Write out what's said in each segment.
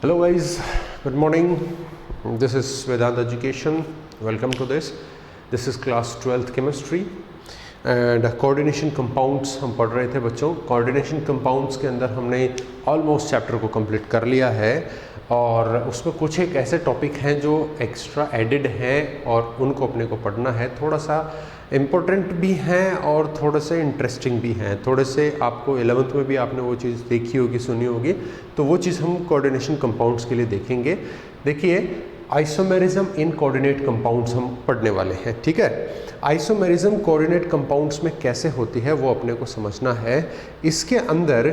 Hello guys, good morning. This is Vedant Education. Welcome to this. This is class 12th chemistry and coordination compounds हम पढ़ रहे थे बच्चों. coordination compounds के अंदर हमने ऑलमोस्ट चैप्टर को कंप्लीट कर लिया है और उसमें कुछ एक ऐसे टॉपिक हैं जो एक्स्ट्रा एडिड हैं और उनको अपने को पढ़ना है. थोड़ा सा इम्पोर्टेंट भी हैं और थोड़े से इंटरेस्टिंग भी हैं. थोड़े से आपको 11th में भी आपने वो चीज़ देखी होगी, सुनी होगी, तो वो चीज़ हम कोऑर्डिनेशन कंपाउंड्स के लिए देखेंगे. देखिए, आइसोमेरिज्म इन कोऑर्डिनेट कंपाउंड्स हम पढ़ने वाले हैं. ठीक है, आइसोमेरिज्म कोऑर्डिनेट कंपाउंड्स में कैसे होती है वो अपने को समझना है. इसके अंदर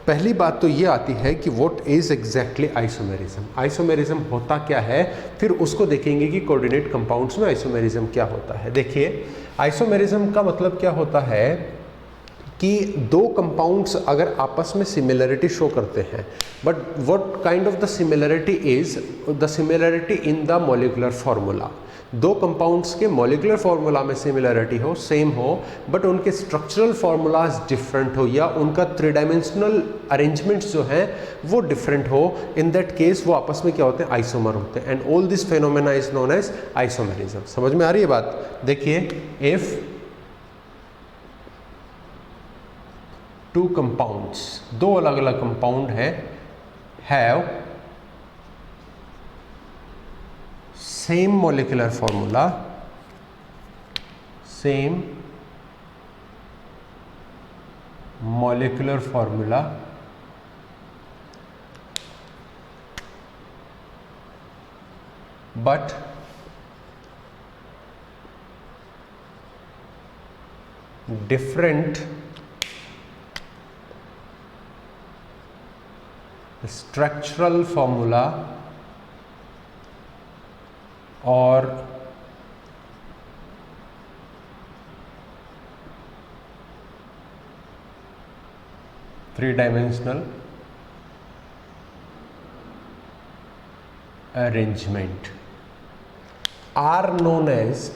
पहली बात तो ये आती है कि what is exactly isomerism. Isomerism होता क्या है, फिर उसको देखेंगे कि कोऑर्डिनेट कंपाउंड्स में आइसोमेरिज्म क्या होता है. देखिए, आइसोमेरिज्म का मतलब क्या होता है कि दो कंपाउंड्स अगर आपस में सिमिलरिटी शो करते हैं, but what kind of the similarity is the similarity in the molecular formula. दो कंपाउंड्स के मॉलिक्यूलर फार्मूला में सिमिलरिटी हो, सेम हो, बट उनके स्ट्रक्चरल फार्मूलाज डिफरेंट हो या उनका थ्री डायमेंशनल अरेंजमेंट्स जो हैं वो डिफरेंट हो. इन दैट केस वो आपस में क्या होते हैं, आइसोमर होते हैं. And all this phenomena is known as isomerism. समझ में आ रही है बात. देखिए, इफ टू कंपाउंड्स, दो अलग अलग कंपाउंड हैं, have same molecular formula, same molecular formula, but different structural formula और three dimensional arrangement are known as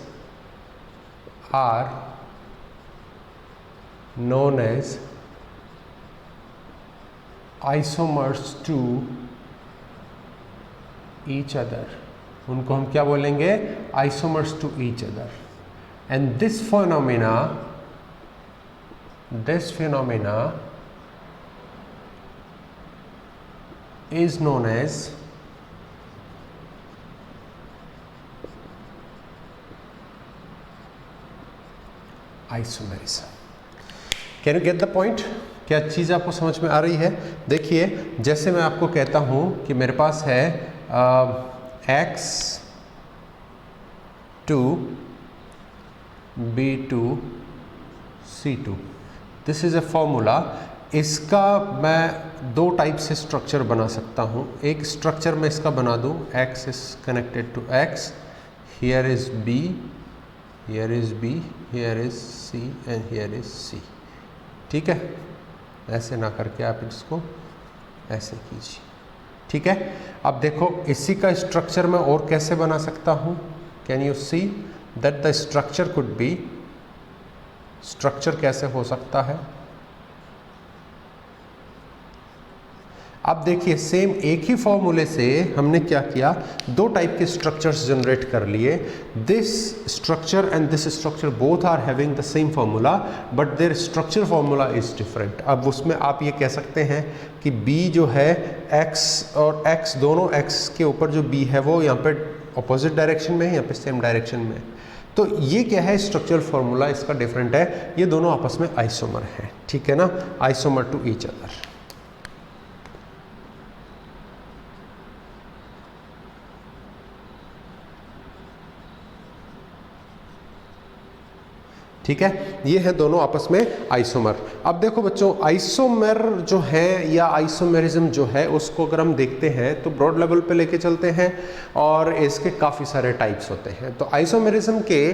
isomers to each other. उनको हम क्या बोलेंगे, isomers to each other. And this phenomena is known as isomerism. Can you get the point? क्या चीज़ आपको समझ में आ रही है? देखिए, जैसे मैं आपको कहता हूँ कि मेरे पास है X2 B2 C2. This is a formula. इसका मैं दो टाइप से स्ट्रक्चर बना सकता हूँ. एक स्ट्रक्चर मैं इसका बना दूँ, X is connected to X, here is B, here is B, here is C and here is C. ठीक है, ऐसे ना करके आप इसको ऐसे कीजिए. ठीक है, अब देखो, इसी का स्ट्रक्चर मैं और कैसे बना सकता हूँ. Can you see that the structure could be, structure कैसे हो सकता है. अब देखिए, सेम एक ही फॉर्मूले से हमने क्या किया, दो टाइप के स्ट्रक्चर्स जनरेट कर लिए. This structure and this structure both are having the same formula but their structure formula is different. अब उसमें आप ये कह सकते हैं कि B जो है X और X, दोनों X के ऊपर जो B है वो यहाँ पे अपोजिट डायरेक्शन में है, यहाँ पे सेम डायरेक्शन में. तो ये क्या है, स्ट्रक्चरल फार्मूला इसका डिफरेंट है. ये दोनों आपस में आइसोमर हैं. ठीक है ना, आइसोमर टू ईच अदर. ठीक है, ये है दोनों आपस में आइसोमर. अब देखो बच्चों, आइसोमर जो है या आइसोमेरिज्म जो है उसको अगर हम देखते हैं तो ब्रॉड लेवल पे लेके चलते हैं और इसके काफ़ी सारे टाइप्स होते हैं. तो आइसोमेरिज्म के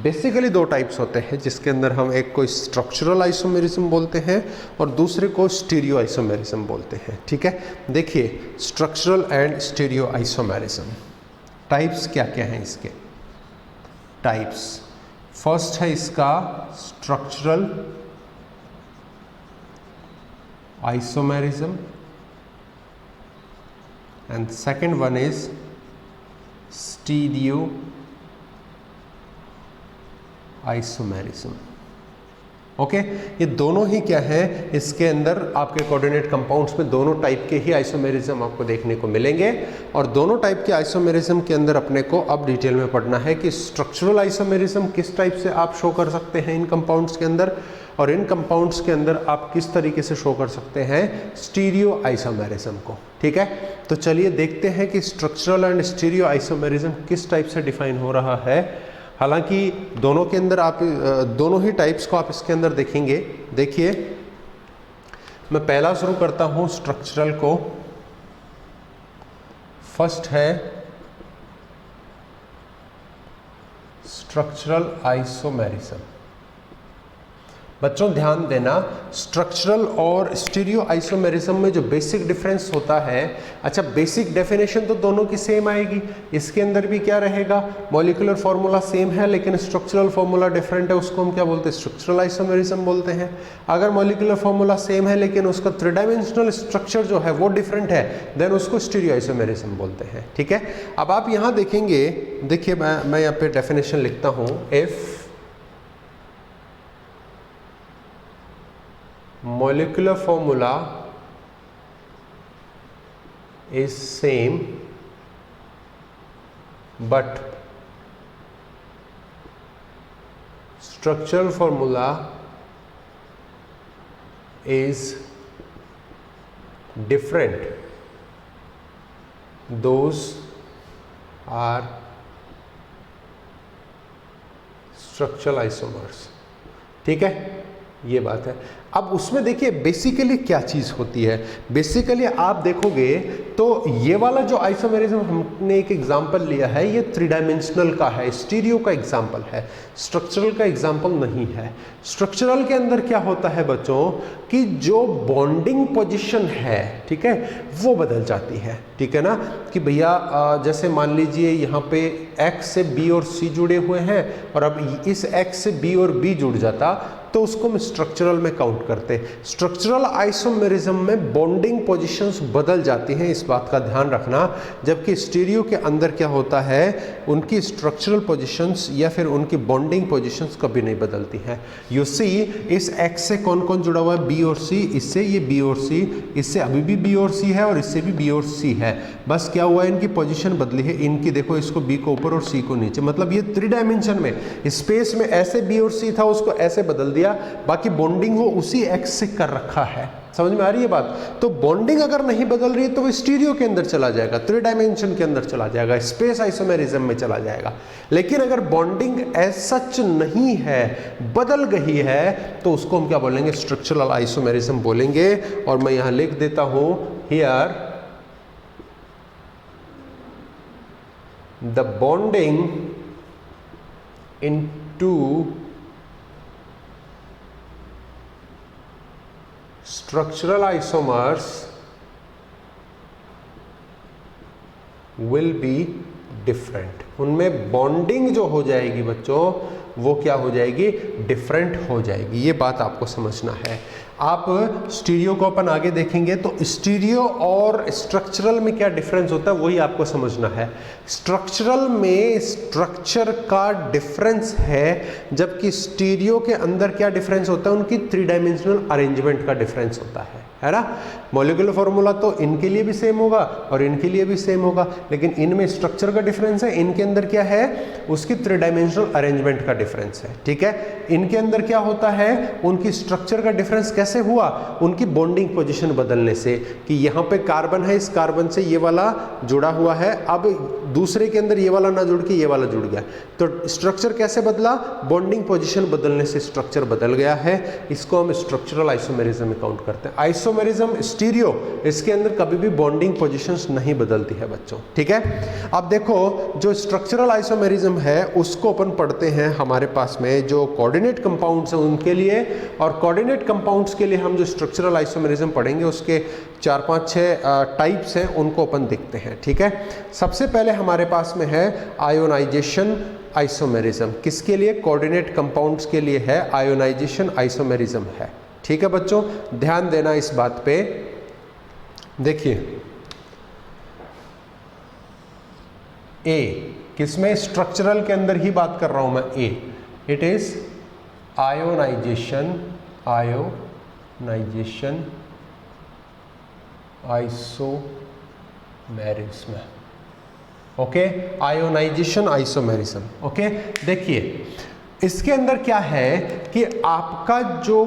बेसिकली दो टाइप्स होते हैं, जिसके अंदर हम एक को स्ट्रक्चरल आइसोमेरिज्म बोलते हैं और दूसरे को स्टीरियो आइसोमेरिज्म बोलते हैं. ठीक है, देखिए, structural and stereo isomerism types क्या क्या हैं इसके. टाइप्स, फर्स्ट है इसका structural isomerism and second one is stereo isomerism. Okay, ये दोनों ही क्या है, इसके अंदर आपके कोऑर्डिनेट कंपाउंड्स में दोनों टाइप के ही आइसोमेरिज्म आपको देखने को मिलेंगे। और दोनों टाइप के आइसोमेरिज्म के अंदर अपने को अब डिटेल में पढ़ना है कि स्ट्रक्चरल आइसोमेरिज्म किस टाइप से आप शो कर सकते हैं इन कंपाउंड्स के अंदर, और इन कंपाउंड्स के अंदर आप किस तरीके से शो कर सकते हैं स्टीरियो आइसोमेरिज्म को। ठीक है, तो चलिए देखते हैं कि स्ट्रक्चरल एंड स्टीरियो आइसोमेरिज्म किस टाइप से डिफाइन हो रहा है। हालांकि दोनों के अंदर आप दोनों ही टाइप्स को आप इसके अंदर देखेंगे। देखिए, मैं पहला शुरू करता हूं स्ट्रक्चरल को। फर्स्ट है स्ट्रक्चरल आइसोमेरिज्म। बच्चों ध्यान देना, स्ट्रक्चरल और स्टीरियो आइसोमेरिज्म में जो बेसिक डिफरेंस होता है, अच्छा बेसिक डेफिनेशन तो दोनों की सेम आएगी। इसके अंदर भी क्या रहेगा, मॉलिक्यूलर फॉर्मूला सेम है लेकिन स्ट्रक्चरल फॉर्मूला डिफरेंट है, उसको हम क्या बोलते हैं, स्ट्रक्चरल आइसोमेरिज्म बोलते हैं। अगर मॉलिक्यूलर फॉर्मूला सेम है लेकिन उसका 3 डायमेंशनल स्ट्रक्चर जो है वो डिफरेंट है, देन उसको स्टीरियो आइसोमेरिज्म बोलते हैं। ठीक है, अब आप यहाँ देखेंगे, देखिए मैं यहाँ पे डेफिनेशन लिखता हूँ, if molecular formula is same but structural formula is different, those are structural isomers। ठीक है, ये बात है। अब उसमें देखिए बेसिकली क्या चीज़ होती है, बेसिकली आप देखोगे तो ये वाला जो आइसोमेरिज्म हमने एक एग्जांपल लिया है, ये 3 डायमेंशनल का है, स्टीरियो का एग्जांपल है, स्ट्रक्चरल का एग्जांपल नहीं है। स्ट्रक्चरल के अंदर क्या होता है बच्चों कि जो बॉन्डिंग पोजीशन है, ठीक है, वो बदल जाती है। ठीक है ना, कि भैया जैसे मान लीजिए यहाँ पे X से B और C जुड़े हुए हैं, और अब इस X से B और B जुड़ जाता तो उसको हम स्ट्रक्चरल में काउंट करते हैं। स्ट्रक्चरल आइसोमेरिज्म में बॉन्डिंग पोजीशंस बदल जाती हैं, इस बात का ध्यान रखना। जबकि स्टीरियो के अंदर क्या होता है, उनकी स्ट्रक्चरल पोजीशंस या फिर उनकी बॉन्डिंग पोजीशंस कभी नहीं बदलती हैं। यू सी, इस X से कौन कौन जुड़ा हुआ है, B और C, इससे ये B और C, इससे अभी भी B और C है और इससे भी B और C है। बस क्या हुआ है, इनकी पोजीशन बदली है, इनकी देखो, इसको B को ऊपर और C को नीचे, मतलब ये 3 डायमेंशन में स्पेस में ऐसे B और C था, उसको ऐसे बदल दिया, बाकी बॉन्डिंग वो उसी X से कर रखा है। समझ में आ रही है बात? तो बॉन्डिंग अगर नहीं बदल रही है तो वो स्टीरियो के अंदर चला जाएगा, 3 डायमेंशन के अंदर चला जाएगा, स्पेस आइसोमेरिज्म में चला जाएगा। लेकिन अगर बॉन्डिंग एज सच नहीं है, बदल गई है, तो उसको हम क्या बोलेंगे, स्ट्रक्चरल आइसोमेरिज्म बोलेंगे। और मैं यहां लिख देता हूं, here the bonding in 2 structural isomers will be different। उनमें बॉन्डिंग जो हो जाएगी बच्चों, वो क्या हो जाएगी, डिफरेंट हो जाएगी। ये बात आपको समझना है। आप स्टीरियो को अपन आगे देखेंगे तो स्टीरियो और स्ट्रक्चरल में क्या डिफरेंस होता है वही आपको समझना है। स्ट्रक्चरल में स्ट्रक्चर का डिफरेंस है, जबकि स्टीरियो के अंदर क्या डिफरेंस होता है, उनकी 3 डायमेंशनल अरेंजमेंट का डिफरेंस होता है ना। मॉलिक्यूलर फॉर्मूला तो इनके लिए भी सेम होगा और इनके लिए भी सेम होगा, लेकिन इनमें स्ट्रक्चर का डिफरेंस है, इनके अंदर क्या है, उसकी 3 डायमेंशनल अरेंजमेंट का डिफरेंस है। ठीक है, इनके अंदर क्या होता है, उनकी स्ट्रक्चर का डिफरेंस कैसे हुआ, उनकी बॉन्डिंग पोजीशन बदलने से, कि यहाँ पे कार्बन है, इस कार्बन से ये वाला जुड़ा हुआ है, अब दूसरे के अंदर ये वाला ना जुड़ के ये वाला जुड़ गया, तो स्ट्रक्चर कैसे बदला, बॉन्डिंग पोजीशन बदलने से स्ट्रक्चर बदल गया है। इसको हम स्ट्रक्चरल आइसोमेरिज्म में काउंट करते हैं। आइसोमेरिज्म स्टीरियो, इसके अंदर कभी भी बॉन्डिंग पोजीशंस नहीं बदलती है बच्चों। ठीक है, अब देखो जो स्ट्रक्चरल आइसोमेरिज्म है उसको अपन पढ़ते हैं हमारे पास में जो कोऑर्डिनेट कंपाउंड्स हैं उनके लिए, और कोऑर्डिनेट कंपाउंड्स के लिए हम जो स्ट्रक्चरल आइसोमेरिज्म पढ़ेंगे उसके 4, 5, 6 टाइप्स हैं, उनको अपन देखते हैं। ठीक है, सबसे पहले हमारे पास में है आयोनाइजेशन आइसोमेरिज्म। किसके लिए, कोऑर्डिनेट कंपाउंड्स के लिए है, आयोनाइजेशन आइसोमेरिज्म है। ठीक है बच्चों, ध्यान देना इस बात पे। देखिए ए, किसमें? स्ट्रक्चरल के अंदर ही बात कर रहा हूं मैं, A. It is ionisation, ionisation isomerism. Okay, ionisation isomerism. Okay, देखिए इसके अंदर क्या है कि आपका जो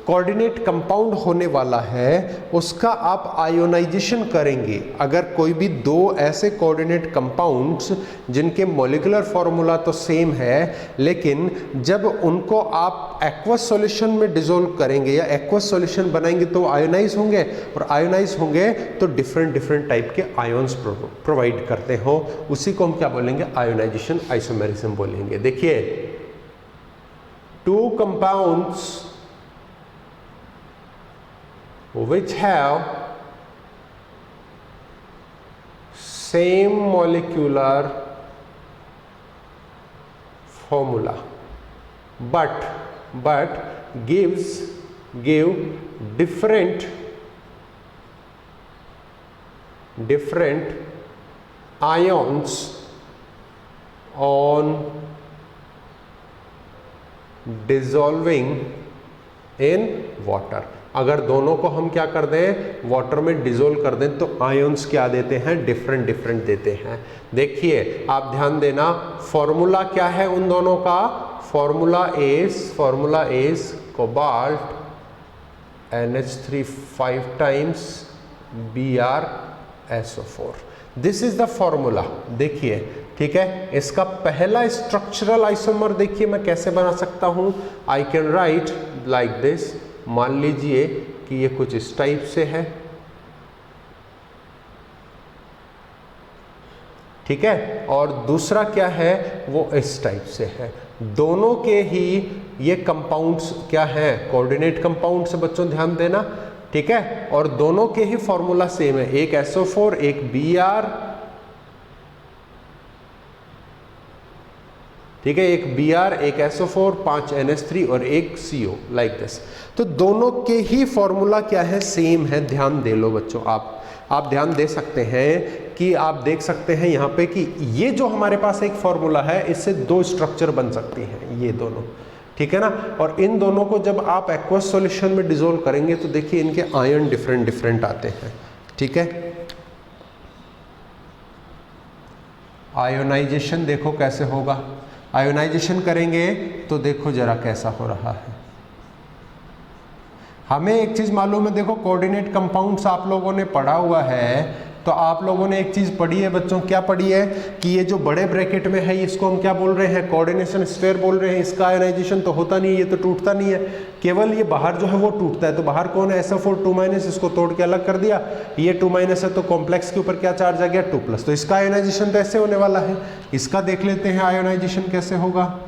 कोऑर्डिनेट कंपाउंड होने वाला है उसका आप आयोनाइजेशन करेंगे। अगर कोई भी दो ऐसे कोऑर्डिनेट कंपाउंड्स जिनके मॉलिक्यूलर फॉर्मूला तो सेम है, लेकिन जब उनको आप एक्वस सॉल्यूशन में डिसॉल्व करेंगे या एक्वस सॉल्यूशन बनाएंगे तो आयोनाइज होंगे, और आयोनाइज होंगे तो डिफरेंट डिफरेंट टाइप के आयंस प्रोवाइड करते हो। उसी को हम क्या बोलेंगे? आयोनाइजेशन आइसोमेरिज्म बोलेंगे। देखिए, two compounds which have same molecular formula but give different ions on dissolving in water। अगर दोनों को हम क्या कर दें? वाटर में डिसोल्व कर दें तो आयंस क्या देते हैं? डिफरेंट डिफरेंट देते हैं। देखिए आप ध्यान देना, फॉर्मूला क्या है उन दोनों का? Formula is cobalt NH3 5 times BrSO4। This is the formula. देखिए, ठीक है, इसका पहला स्ट्रक्चरल आइसोमर देखिए मैं कैसे बना सकता हूं। I can write like this. मान लीजिए कि ये कुछ इस टाइप से है, ठीक है, और दूसरा क्या है? वो इस टाइप से है। दोनों के ही ये कंपाउंड्स क्या हैं? कोऑर्डिनेट कंपाउंड्स है बच्चों, ध्यान देना, ठीक है, और दोनों के ही फॉर्मूला सेम है, एक SO4 एक Br, ठीक है, एक Br एक SO4 5 NH3 और एक CO, लाइक दिस। तो दोनों के ही फॉर्मूला क्या है? सेम है। ध्यान दे लो बच्चों, आप ध्यान दे सकते हैं कि आप देख सकते हैं यहाँ पे कि ये जो हमारे पास एक फॉर्मूला है इससे दो स्ट्रक्चर बन सकती हैं, ये दोनों, ठीक है ना। और इन दोनों को जब आप एक्वस सॉल्यूशन में डिसॉल्व करेंगे तो देखिए इनके आयन डिफरेंट डिफरेंट आते हैं, ठीक है। आयोनाइजेशन देखो कैसे होगा, आयोनाइजेशन करेंगे तो देखो जरा कैसा हो रहा है। हमें एक चीज मालूम है, देखो कोऑर्डिनेट कंपाउंड्स आप लोगों ने पढ़ा हुआ है, तो आप लोगों ने एक चीज पढ़ी है बच्चों, क्या पढ़ी है कि ये जो बड़े ब्रैकेट में है इसको हम क्या बोल रहे हैं? कोऑर्डिनेशन स्फीयर बोल रहे हैं। इसका आयोनाइजेशन तो होता नहीं है, ये तो टूटता नहीं है, केवल ये बाहर जो है वो टूटता है। तो बाहर कौन है? SO4 2-, इसको तोड़ के अलग कर दिया, ये 2- है तो कॉम्प्लेक्स के ऊपर क्या चार्ज आ गया? 2+। तो इसका आयोनाइजेशन तो ऐसे होने वाला है। इसका देख लेते हैं आयोनाइजेशन कैसे होगा,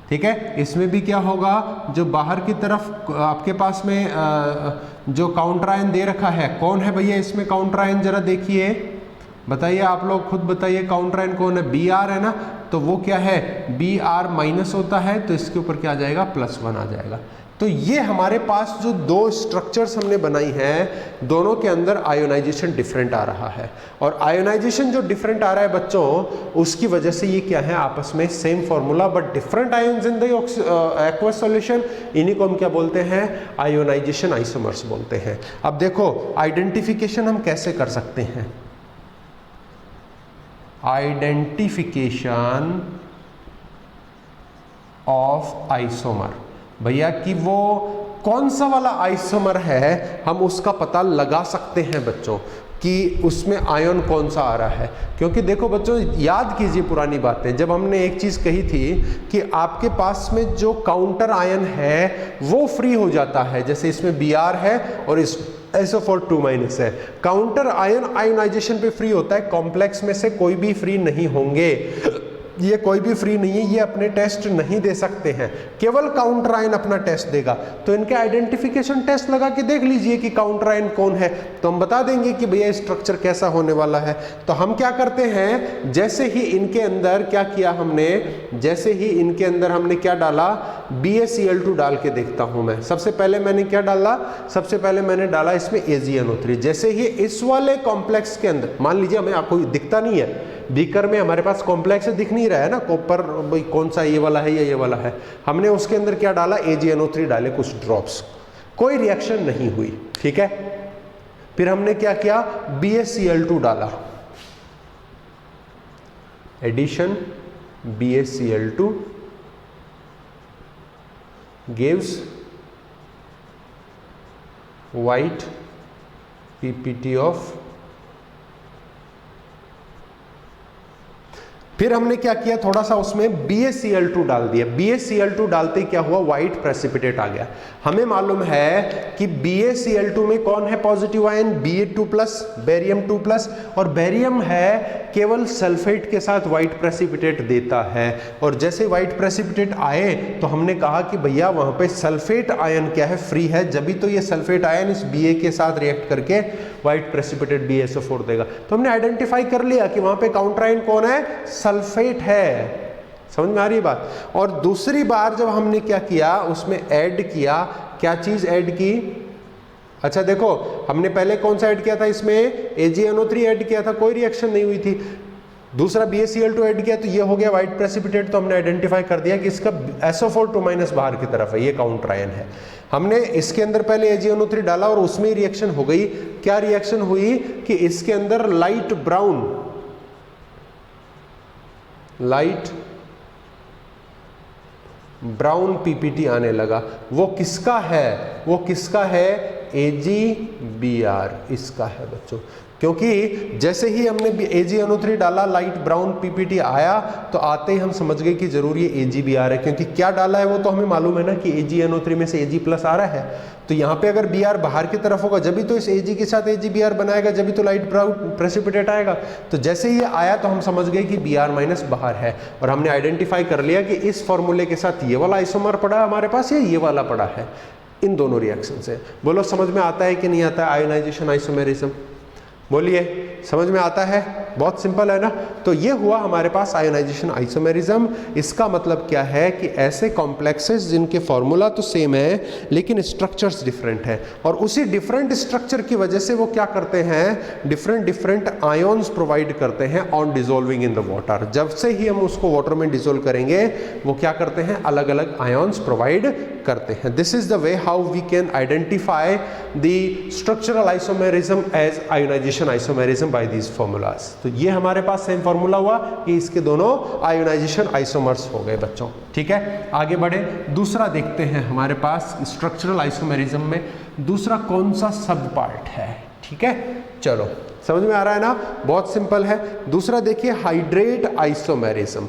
ठीक है। इसमें भी क्या होगा? जो बाहर की तरफ आपके पास में जो काउंटर आयन दे रखा है, कौन है भैया इसमें काउंटर आयन? जरा देखिए, बताइए, आप लोग खुद बताइए, काउंटर आयन कौन है? Br है ना, तो वो क्या है? Br- होता है, तो इसके ऊपर क्या आ जाएगा? +1 आ जाएगा। तो ये हमारे पास जो दो स्ट्रक्चर्स हमने बनाई हैं, दोनों के अंदर आयोनाइजेशन डिफरेंट आ रहा है, और आयोनाइजेशन जो डिफरेंट आ रहा है बच्चों, उसकी वजह से ये क्या है? आपस में same formula but different ions in the aqueous solution. इन्हीं को हम क्या बोलते हैं? आयोनाइजेशन आइसोमर्स बोलते हैं। अब देखो आइडेंटिफिकेशन हम कैसे कर सकते हैं? आइडेंटिफिकेशन ऑफ आइसोमर, भैया कि वो कौन सा वाला आइसोमर है हम उसका पता लगा सकते हैं बच्चों कि उसमें आयन कौन सा आ रहा है। क्योंकि देखो बच्चों, याद कीजिए पुरानी बातें, जब हमने एक चीज कही थी कि आपके पास में जो काउंटर आयन है वो फ्री हो जाता है, जैसे इसमें Br है और इस SO4 2- है, काउंटर आयन आयोनाइजेशन पे फ्री होता है, कॉम्प्लेक्स में से कोई भी फ्री नहीं होंगे। ये कोई भी फ्री नहीं है, ये अपने टेस्ट नहीं दे सकते हैं, केवल काउंटर आयन अपना टेस्ट देगा। तो इनके आइडेंटिफिकेशन टेस्ट लगा के देख लीजिए कि काउंटर आयन कौन है, तो हम बता देंगे कि भैया स्ट्रक्चर कैसा होने वाला है। तो हम क्या करते हैं, जैसे ही इनके अंदर क्या किया हमने, जैसे ही इनके अंदर हमने क्या डाला, BaCl2 डाल के देखता हूं मैं। सबसे पहले मैंने क्या डाला, सबसे पहले मैंने डाला इसमें AgNO3। जैसे ही इस वाले कॉम्प्लेक्स के अंदर, मान लीजिए हमें आपको दिखता नहीं है, बीकर में हमारे पास कॉम्प्लेक्स दिख नहीं रहा है ना, कॉपर भाई कौन सा ये वाला है या ये वाला है, हमने उसके अंदर क्या डाला, AgNO3 डाले कुछ ड्रॉप्स, कोई रिएक्शन नहीं हुई, ठीक है। फिर हमने क्या किया, BaCl2 डाला, addition BaCl2 gives white PPT of। फिर हमने क्या किया, थोड़ा सा उसमें BaCl2 डाल दिया। BaCl2 डालते क्या हुआ, व्हाइट प्रेसिपिटेट आ गया। हमें मालूम है कि BaCl2 में कौन है पॉजिटिव आयन, Ba2+, Barium2+, और बेरियम है केवल सल्फेट के साथ व्हाइट प्रेसिपिटेट देता है। और जैसे व्हाइट प्रेसिपिटेट आए तो हमने कहा कि भैया वहां पे सल्फेट आयन क्या है, फ्री है, जब भी तो ये सल्फेट आयन इस Ba के साथ रिएक्ट करके व्हाइट प्रेसिपिटेट BaSO4 देगा। तो हमने आइडेंटिफाई कर लिया कि वहां पे काउंटर आयन कौन है, सल्फेट है। समझ में आ रही बात। और दूसरी बार जब हमने क्या किया, उसमें ऐड किया, क्या चीज ऐड की, अच्छा देखो हमने पहले कौन सा ऐड किया था, इसमें AgNO3 ऐड किया था, कोई रिएक्शन नहीं हुई थी। दूसरा BaCl2 ऐड किया तो ये हो गया व्हाइट प्रेसिपिटेट। तो हमने आइडेंटिफाई कर दिया कि इसका SO4 बाहर की तरफ है, ये काउंटर आयन है। हमने इसके अंदर पहले AgNO3 डाला और उसमें ही रिएक्शन हो गई। क्या रिएक्शन हुई कि इसके अंदर लाइट ब्राउन PPT आने लगा। वो किसका है, वो किसका है, AgBr इसका है बच्चों। क्योंकि जैसे ही हमने AgNO3 डाला, लाइट ब्राउन PPT आया, तो आते ही हम समझ गए कि जरूर ये AgBr है, क्योंकि क्या डाला है वो तो हमें मालूम है ना कि AgNO3 में से Ag+ आ रहा है। तो यहाँ पे अगर Br बाहर की तरफ होगा, जब भी तो इस Ag के साथ AgBr बनाएगा, जब भी तो लाइट ब्राउन प्रेसिपिटेट आएगा। तो जैसे ही ये आया तो हम समझ गए कि Br- बाहर है, और हमने आइडेंटिफाई कर लिया कि इस फॉर्मूले के साथ ये वाला आइसोमर पड़ा है हमारे पास, या ये वाला पड़ा है। इन दोनों रिएक्शन से बोलो समझ में आता है कि नहीं आता है, आयोनाइजेशन आइसोमेरिज्म, बोलिए समझ में आता है, बहुत सिंपल है ना। तो ये हुआ हमारे पास आयोनाइजेशन आइसोमेरिज्म। इसका मतलब क्या है कि ऐसे कॉम्प्लेक्सेस जिनके फॉर्मूला तो सेम है लेकिन स्ट्रक्चर्स डिफरेंट है, और उसी डिफरेंट स्ट्रक्चर की वजह से वो क्या करते हैं, डिफरेंट आयोन्स प्रोवाइड करते हैं on dissolving in the water. जब से ही हम उसको वाटर में डिजोल्व करेंगे वो क्या करते हैं, अलग अलग आयोन्स प्रोवाइड करते हैं। This is the way how we can identify the structural isomerism as ionisation isomerism by these formulas. तो ये हमारे पास सेम फॉर्मूला हुआ कि इसके दोनों आयोनाइजेशन आइसोमर्स हो गए बच्चों, ठीक है। आगे बढ़े, दूसरा देखते हैं हमारे पास स्ट्रक्चरल आइसोमेरिज्म में दूसरा कौन सा सब पार्ट है, ठीक है। चलो समझ में आ रहा है ना, बहुत सिंपल है। दूसरा देखिए हाइड्रेट आइसोमेरिज्म।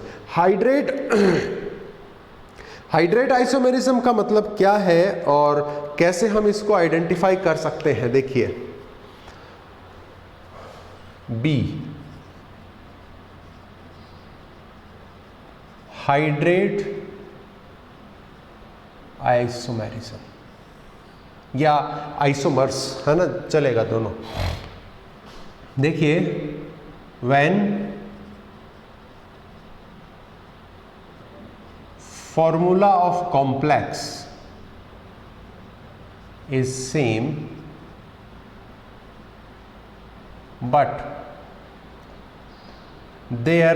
हाइड्रेट आइसोमेरिज्म का मतलब क्या है और कैसे हम इसको आइडेंटिफाई कर सकते हैं, देखिए बी हाइड्रेट आइसोमेरिज्म या आइसोमर्स है ना, चलेगा दोनों। देखिए when formula of complex is same but their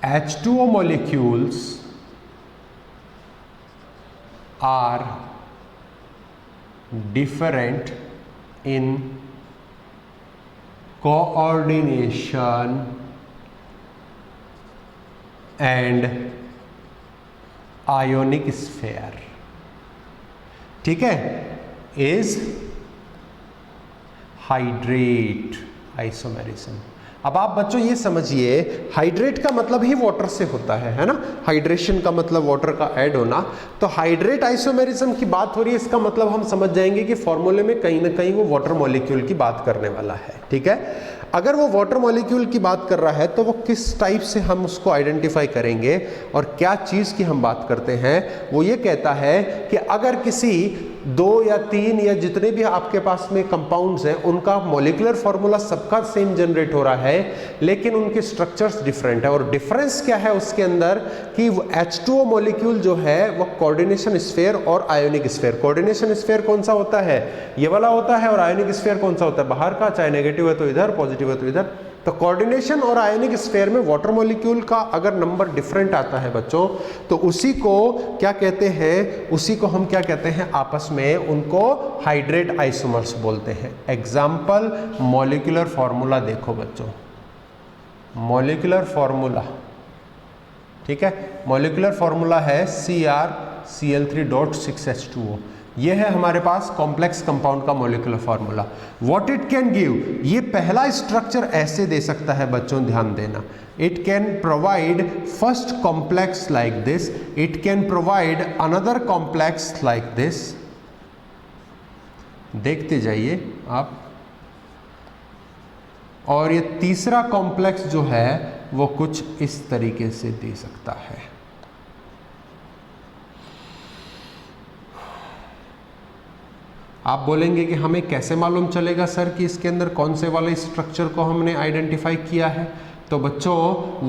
H2O molecules are different in coordination and ionic sphere, ठीक है, इज हाइड्रेट आइसोमेरिज्म। अब आप बच्चों ये समझिए, हाइड्रेट का मतलब ही वाटर से होता है ना, हाइड्रेशन का मतलब वाटर का ऐड होना। तो हाइड्रेट आइसोमेरिज्म की बात हो रही है, इसका मतलब हम समझ जाएंगे कि फॉर्मूले में कहीं ना कहीं वो वाटर मॉलिक्यूल की बात करने वाला है, ठीक है। अगर वो वाटर मॉलिक्यूल की बात कर रहा है तो वो किस टाइप से हम उसको आइडेंटिफाई करेंगे और क्या चीज़ की हम बात करते हैं, वो ये कहता है कि अगर किसी 2 या 3 या जितने भी आपके पास में कंपाउंड्स हैं उनका मॉलिक्यूलर फॉर्मूला सबका सेम जनरेट हो रहा है लेकिन उनके स्ट्रक्चर्स डिफरेंट है। और डिफरेंस क्या है उसके अंदर कि वो H2O मॉलिक्यूल जो है वो कोऑर्डिनेशन स्फीयर और आयोनिक स्फीयर, कोऑर्डिनेशन स्फीयर कौन सा होता है, ये वाला होता है, और आयोनिक स्फीयर कौन सा होता है, बाहर का, चाहे नेगेटिव है तो इधर, पॉजिटिव है तो इधर। तो कोऑर्डिनेशन और आयोनिक स्फीयर में वाटर मॉलिक्यूल का अगर नंबर डिफरेंट आता है बच्चों तो उसी को क्या कहते हैं, उसी को हम क्या कहते हैं आपस में, उनको हाइड्रेट आइसोमर्स बोलते हैं। एग्जाम्पल मॉलिक्यूलर फॉर्मूला देखो बच्चों, मॉलिक्यूलर फॉर्मूला, ठीक है, मॉलिक्यूलर फॉर्मूला है CrCl3.6H2O। ये है हमारे पास कॉम्प्लेक्स कंपाउंड का molecular formula. What it can give, ये पहला स्ट्रक्चर ऐसे दे सकता है बच्चों, ध्यान देना, it can provide first complex like this, it can provide another complex like this, देखते जाइए आप, और ये तीसरा कॉम्प्लेक्स जो है वो कुछ इस तरीके से दे सकता है। आप बोलेंगे कि हमें कैसे मालूम चलेगा सर कि इसके अंदर कौन से वाले स्ट्रक्चर को हमने आइडेंटिफाई किया है, तो बच्चों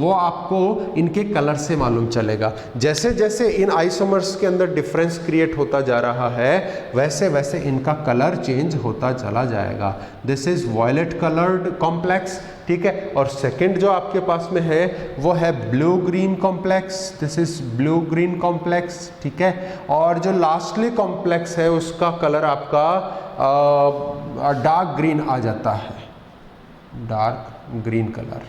वो आपको इनके कलर से मालूम चलेगा। जैसे जैसे इन आइसोमर्स के अंदर डिफरेंस क्रिएट होता जा रहा है वैसे वैसे इनका कलर चेंज होता चला जाएगा। This is violet coloured complex, ठीक है, और सेकंड जो आपके पास में है वो है blue green complex, this is blue green complex, ठीक है, और जो लास्टली कॉम्प्लेक्स है उसका कलर आपका डार्क ग्रीन आ जाता है, डार्क ग्रीन कलर,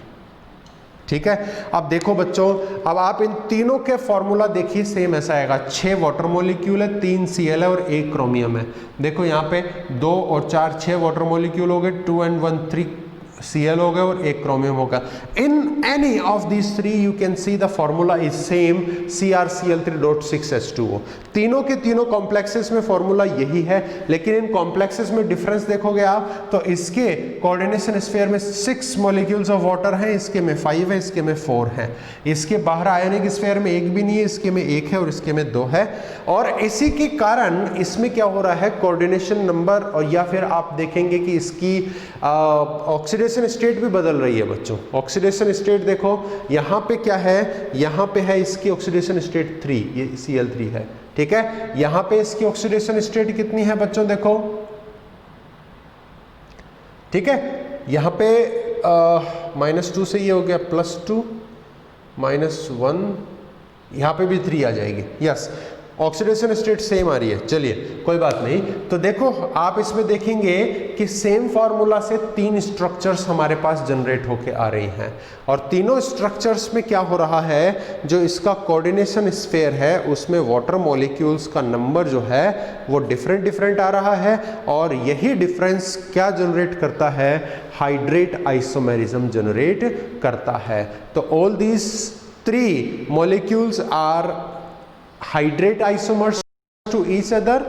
ठीक है। अब देखो बच्चों, अब आप इन तीनों के फॉर्मूला देखिए, सेम ऐसा आएगा। 6 वाटर मॉलिक्यूल है, 3 Cl है और 1 क्रोमियम है। देखो यहाँ पे 2 और 4 6 वाटर मॉलिक्यूल हो गए, 2 and 1 3 Cl हो गए और 1 क्रोमियम होगा। In any of these 3 you can see the formula is same, CrCl3.6H2O। तीनों के तीनों कॉम्प्लेक्सेस में फॉर्मूला यही है, लेकिन इन कॉम्प्लेक्सेस में डिफरेंस देखोगे आप तो इसके कोऑर्डिनेशन स्फीयर में 6 मॉलिक्यूल्स ऑफ वाटर हैं, इसके में 5 है, इसके में 4 है। इसके बाहर आयोनिक स्फीयर में 1 भी नहीं है, इसके में 1 है और इसके में 2 है। और इसी के कारण इसमें क्या हो रहा है, कोऑर्डिनेशन नंबर, और या फिर आप देखेंगे कि इसकी ऑक्सीडेशन स्टेट भी बदल रही है बच्चों। ऑक्सीडेशन स्टेट देखो यहाँ पे क्या है, यहाँ पे है इसकी ऑक्सीडेशन स्टेट 3, ये Cl3 है, ठीक है। यहाँ पे इसकी ऑक्सीडेशन स्टेट कितनी है बच्चों, देखो, ठीक है, यहाँ पे -2 से ये हो गया +2, -1, यहाँ पे भी 3 आ जाएगी, यस, ऑक्सीडेशन स्टेट सेम आ रही है। चलिए कोई बात नहीं। तो देखो आप इसमें देखेंगे कि सेम फार्मूला से 3 स्ट्रक्चर्स हमारे पास जनरेट होके आ रही हैं, और तीनों स्ट्रक्चर्स में क्या हो रहा है, जो इसका कोऑर्डिनेशन स्फीयर है उसमें वाटर मॉलिक्यूल्स का नंबर जो है वो डिफरेंट आ रहा है, और यही डिफरेंस क्या जनरेट करता है, हाइड्रेट आइसोमेरिज्म जनरेट करता है। तो all these 3 molecules are hydrate isomers to each other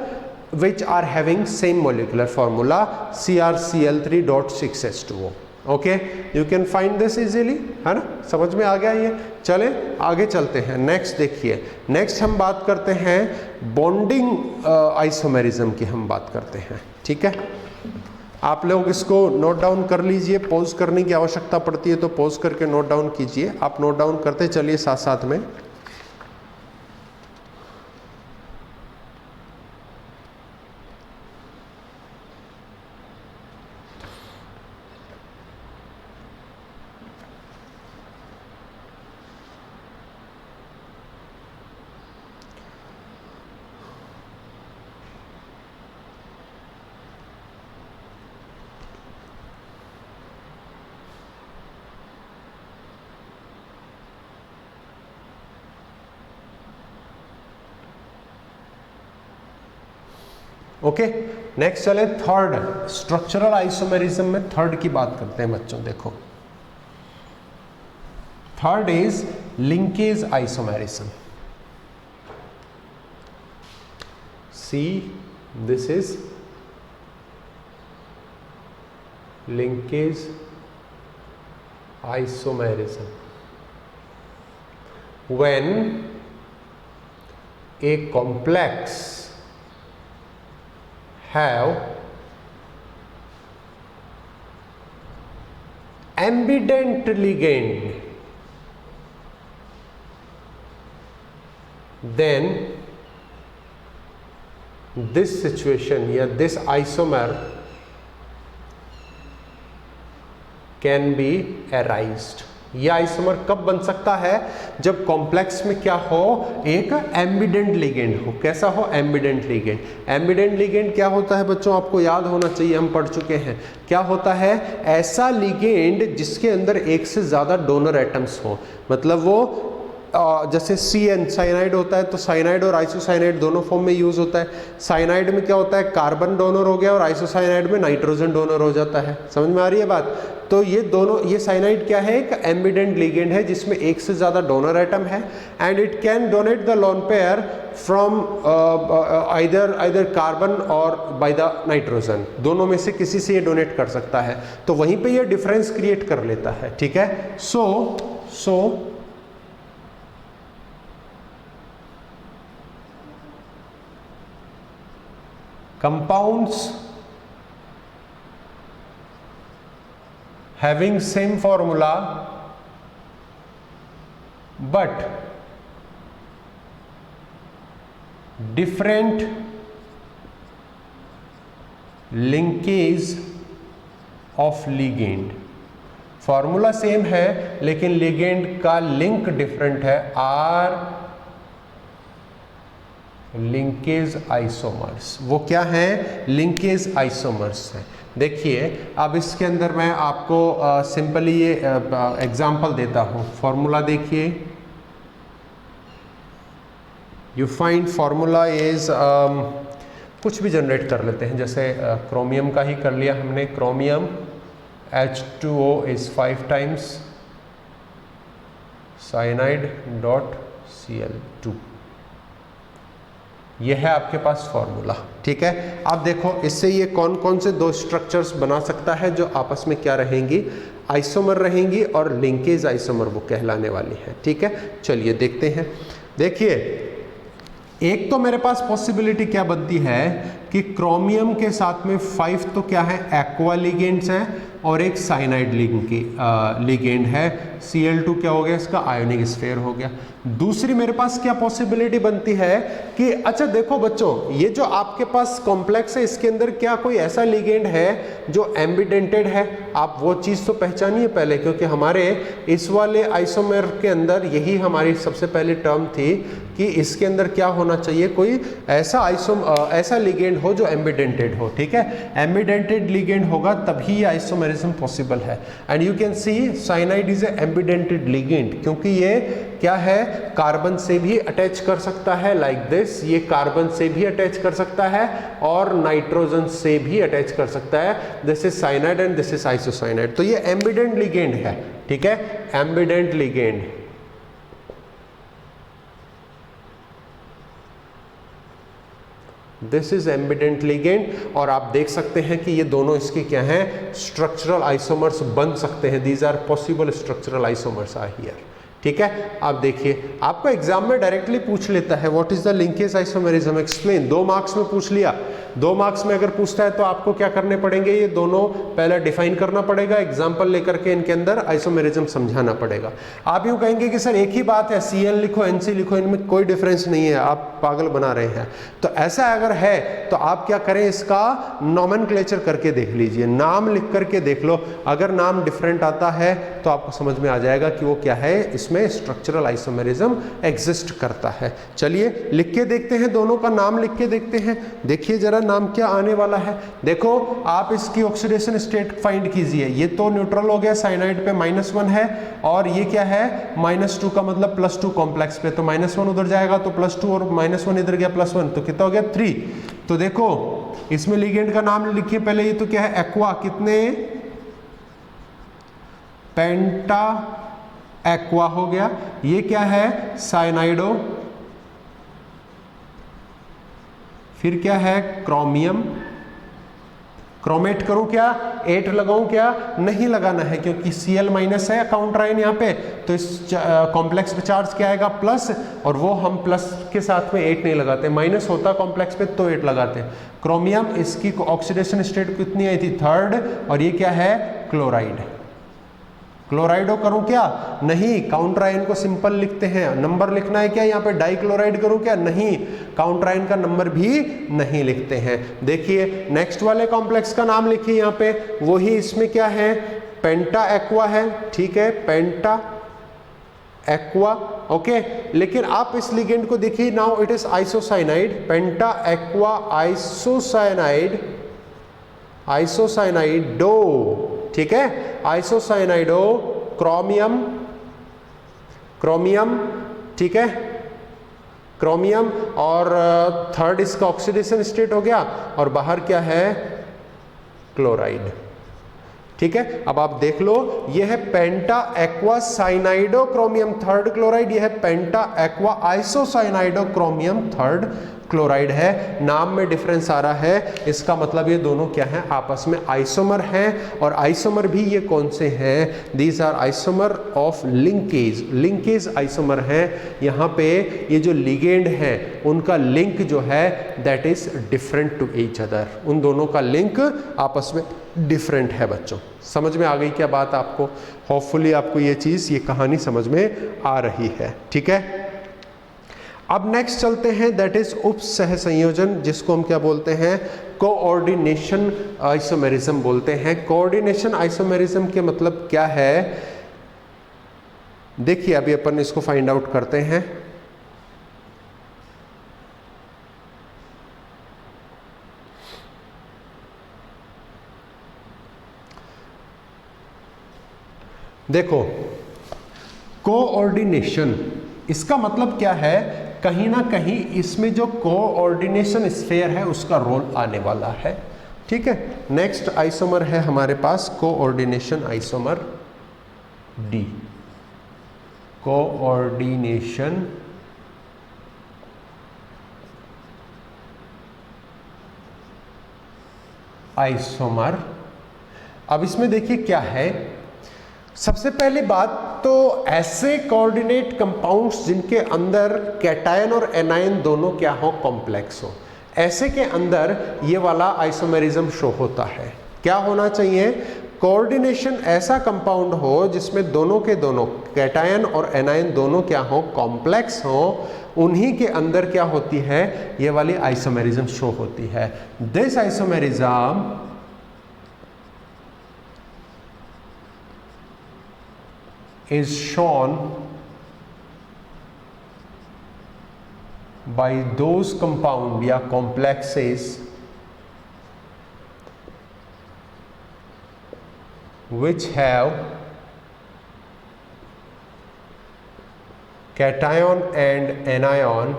which are having same molecular formula CrCl3.6H2O। Okay, you can find this easily, है ना, समझ में आ गया ये। चले आगे चलते हैं। नेक्स्ट देखिए, नेक्स्ट हम बात करते हैं बॉन्डिंग आइसोमेरिज्म की हम बात करते हैं, ठीक है। आप लोग इसको नोट डाउन कर लीजिए, पॉज करने की आवश्यकता पड़ती है तो पॉज करके नोट डाउन कीजिए। आप नोट डाउन करते चलिए साथ साथ में। ओके, नेक्स्ट चले थर्ड, स्ट्रक्चरल आइसोमेरिज्म में थर्ड की बात करते हैं बच्चों। देखो third is linkage isomerism. See this is linkage isomerism when a complex have ambident ligand, then this situation या this isomer can be arised। ये आइसोमर कब बन सकता है? जब कॉम्प्लेक्स में क्या हो, एक एम्बिडेंट लिगेंड हो। कैसा हो? Ambient ligand. एम्बिडेंट लिगेंड क्या होता है बच्चों? आपको याद होना चाहिए, हम पढ़ चुके हैं। क्या होता है? ऐसा लिगेंड जिसके अंदर एक से ज़्यादा डोनर एटम्स हो। मतलब वो जैसे CN साइनाइड होता है, तो साइनाइड और आइसोसाइनाइड दोनों फॉर्म में यूज होता है। साइनाइड में क्या होता है? कार्बन डोनर हो गया और आइसोसाइनाइड में नाइट्रोजन डोनर हो जाता है। समझ में आ रही है बात? तो ये दोनों, ये साइनाइड क्या है? एक एम्बिडेंट लिगेंड है जिसमें एक से ज़्यादा डोनर एटम है and it can donate the lone pair from either carbon और बाय द नाइट्रोजन। दोनों में से किसी से ये डोनेट कर सकता है। तो वहीं पे ये डिफरेंस क्रिएट कर लेता है। ठीक है। So compounds having same formula but different linkage of ligand। Formula same है लेकिन लिगेंड का लिंक डिफरेंट है। Are linkage isomers. वो क्या है? लिंकेज आइसोमर्स है। देखिए अब इसके अंदर मैं आपको सिंपली ये एग्जांपल देता हूँ। फॉर्मूला देखिए, यू फाइंड फॉर्मूला इज कुछ भी जनरेट कर लेते हैं, जैसे क्रोमियम का ही कर लिया हमने। Chromium H2O is 5 times cyanide dot Cl2। यह है आपके पास फॉर्मूला। ठीक है। अब देखो इससे ये कौन कौन से दो स्ट्रक्चर्स बना सकता है जो आपस में क्या रहेंगी? आइसोमर रहेंगी और लिंकेज आइसोमर वो कहलाने वाली है। ठीक है, चलिए देखते हैं। देखिए एक तो मेरे पास पॉसिबिलिटी क्या बनती है कि क्रोमियम के साथ में 5 तो क्या है? एक्वा लिगेंड्स हैं और एक साइनाइड लिगेंड है। Cl2 क्या हो गया? इसका आयोनिक स्फीयर हो गया। दूसरी मेरे पास क्या पॉसिबिलिटी बनती है कि अच्छा देखो बच्चों, ये जो आपके पास कॉम्प्लेक्स है इसके अंदर क्या कोई ऐसा लिगेंड है जो एम्बिडेंटेड है? आप वो चीज़ तो पहचानिए पहले, क्योंकि हमारे इस वाले आइसोमर के अंदर यही हमारी सबसे पहली टर्म थी कि इसके अंदर क्या होना चाहिए? कोई ऐसा लिगेंड हो जो एम्बिडेंटेड हो। ठीक है, एम्बिडेंटेड लिगेंड होगा तभी ये आइसोमेरिज्म पॉसिबल है। And you can see cyanide is a ambidentate ligand, क्योंकि ये क्या है? कार्बन से भी अटैच कर सकता है लाइक दिस। ये कार्बन से भी अटैच कर सकता है और नाइट्रोजन से भी अटैच कर सकता है। This is cyanide and this is isocyanide. तो ये एम्बिडेंट लिगेंड है। ठीक है, ambient ligand. This is ambient ligand और आप देख सकते हैं कि ये दोनों इसके क्या हैं? स्ट्रक्चरल आइसोमर्स बन सकते हैं। These are possible structural isomers are here. ठीक है, आप देखिए आपको एग्जाम में डायरेक्टली पूछ लेता है what is the linkage isomerism explain. 2 marks में पूछ लिया। 2 मार्क्स में अगर पूछता है तो आपको क्या करने पड़ेंगे? ये दोनों पहले डिफाइन करना पड़ेगा, एग्जाम्पल लेकर के इनके अंदर आइसोमेरिज्म समझाना पड़ेगा। आप यूँ कहेंगे कि सर एक ही बात है, Cl लिखो NC लिखो, इनमें कोई डिफरेंस नहीं है, आप पागल बना रहे हैं। तो ऐसा अगर है तो आप क्या करें? इसका नॉमेनक्लेचर करके देख लीजिए, नाम लिख करके देख लो। अगर नाम डिफरेंट आता है तो आपको समझ में आ जाएगा कि वो क्या है, इसमें स्ट्रक्चरल आइसोमेरिज्म एग्जिस्ट करता है। चलिए लिख के देखते हैं, दोनों का नाम लिख के देखते हैं। देखिए जरा नाम क्या आने वाला है। देखो आप इसकी ऑक्सीडेशन स्टेट फाइंड कीजिए। ये तो न्यूट्रल हो गया, साइनाइड पे -1 है और ये क्या है? -2 का मतलब +2 कॉम्प्लेक्स पे, तो -1 उधर जाएगा तो +2 और -1 इधर गया +1, तो कितना हो गया? 3। तो देखो इसमें लिगेंड का नाम लिखिए पहले। ये तो क्या है? एक्वा। कितने? पेंटा एक्वा हो गया। ये क्या है? साइनाइडो। फिर क्या है? क्रोमियम। क्रोमेट करूं क्या, 8 लगाऊं क्या, नहीं लगाना है क्योंकि Cl माइनस है काउंटर आयन यहाँ पे, तो इस कॉम्प्लेक्स पे चार्ज क्या आएगा, प्लस, और वो हम प्लस के साथ में 8 नहीं लगाते, माइनस होता कॉम्प्लेक्स पे तो 8 लगाते हैं। क्रोमियम, इसकी ऑक्सीडेशन स्टेट कितनी आई थी, 3rd, और ये क्या है, क्लोराइड। क्लोराइडो करूं क्या, नहीं, काउंटर आयन को सिंपल लिखते हैं। नंबर लिखना है क्या, यहाँ पे डाइक्लोराइड करूं क्या, नहीं, काउंटर आयन का नंबर भी नहीं लिखते हैं। देखिए नेक्स्ट वाले कॉम्प्लेक्स का नाम लिखिए यहाँ पे, वही इसमें क्या है, पेंटा एक्वा है, ठीक है, पेंटा एक्वा, ओके। लेकिन आप इस लिगेंड को देखिए, now it is isocyanide, penta aqua isocyanide, isocyanido, ठीक है, आइसोसाइनाइडो क्रोमियम, क्रोमियम, ठीक है, क्रोमियम, और 3rd इसका ऑक्सीडेशन स्टेट हो गया, और बाहर क्या है, क्लोराइड, ठीक है। अब आप देख लो, यह है पेंटा एक्वा साइनाइडो क्रोमियम 3rd क्लोराइड, यह है पेंटा एक्वा आइसोसाइनाइडो क्रोमियम 3rd क्लोराइड है। नाम में डिफरेंस आ रहा है, इसका मतलब ये दोनों क्या हैं, आपस में आइसोमर हैं, और आइसोमर भी ये कौन से हैं, these are isomer of linkage, linkage isomer हैं। यहाँ पे ये जो लिगेंड है उनका लिंक जो है that is different to each other, उन दोनों का लिंक आपस में डिफरेंट है। बच्चों समझ में आ गई क्या बात आपको, होपफुली आपको ये चीज़, ये कहानी समझ में आ रही है, ठीक है। अब नेक्स्ट चलते हैं, दैट इज उप सह संयोजन, जिसको हम क्या बोलते हैं, कोऑर्डिनेशन आइसोमेरिज्म बोलते हैं। कोऑर्डिनेशन आइसोमेरिज्म के मतलब क्या है, देखिए अभी अपन इसको फाइंड आउट करते हैं। देखो कोऑर्डिनेशन, इसका मतलब क्या है, कहीं ना कहीं इसमें जो कोऑर्डिनेशन स्फीयर है उसका रोल आने वाला है, ठीक है। नेक्स्ट आइसोमर है हमारे पास coordination isomer D, coordination isomer. अब इसमें देखिए क्या है, सबसे पहली बात तो ऐसे कोऑर्डिनेट कंपाउंड्स जिनके अंदर कैटायन और एनायन दोनों क्या हो, कॉम्प्लेक्स हो, ऐसे के अंदर ये वाला आइसोमेरिज्म शो होता है। क्या होना चाहिए, कोऑर्डिनेशन ऐसा कंपाउंड हो जिसमें दोनों के दोनों कैटायन और एनायन दोनों क्या हो, कॉम्प्लेक्स हो, उन्हीं के अंदर क्या होती है, ये वाली आइसोमेरिज्म शो होती है। This isomerism is shown by those compound या complexes which have cation and anion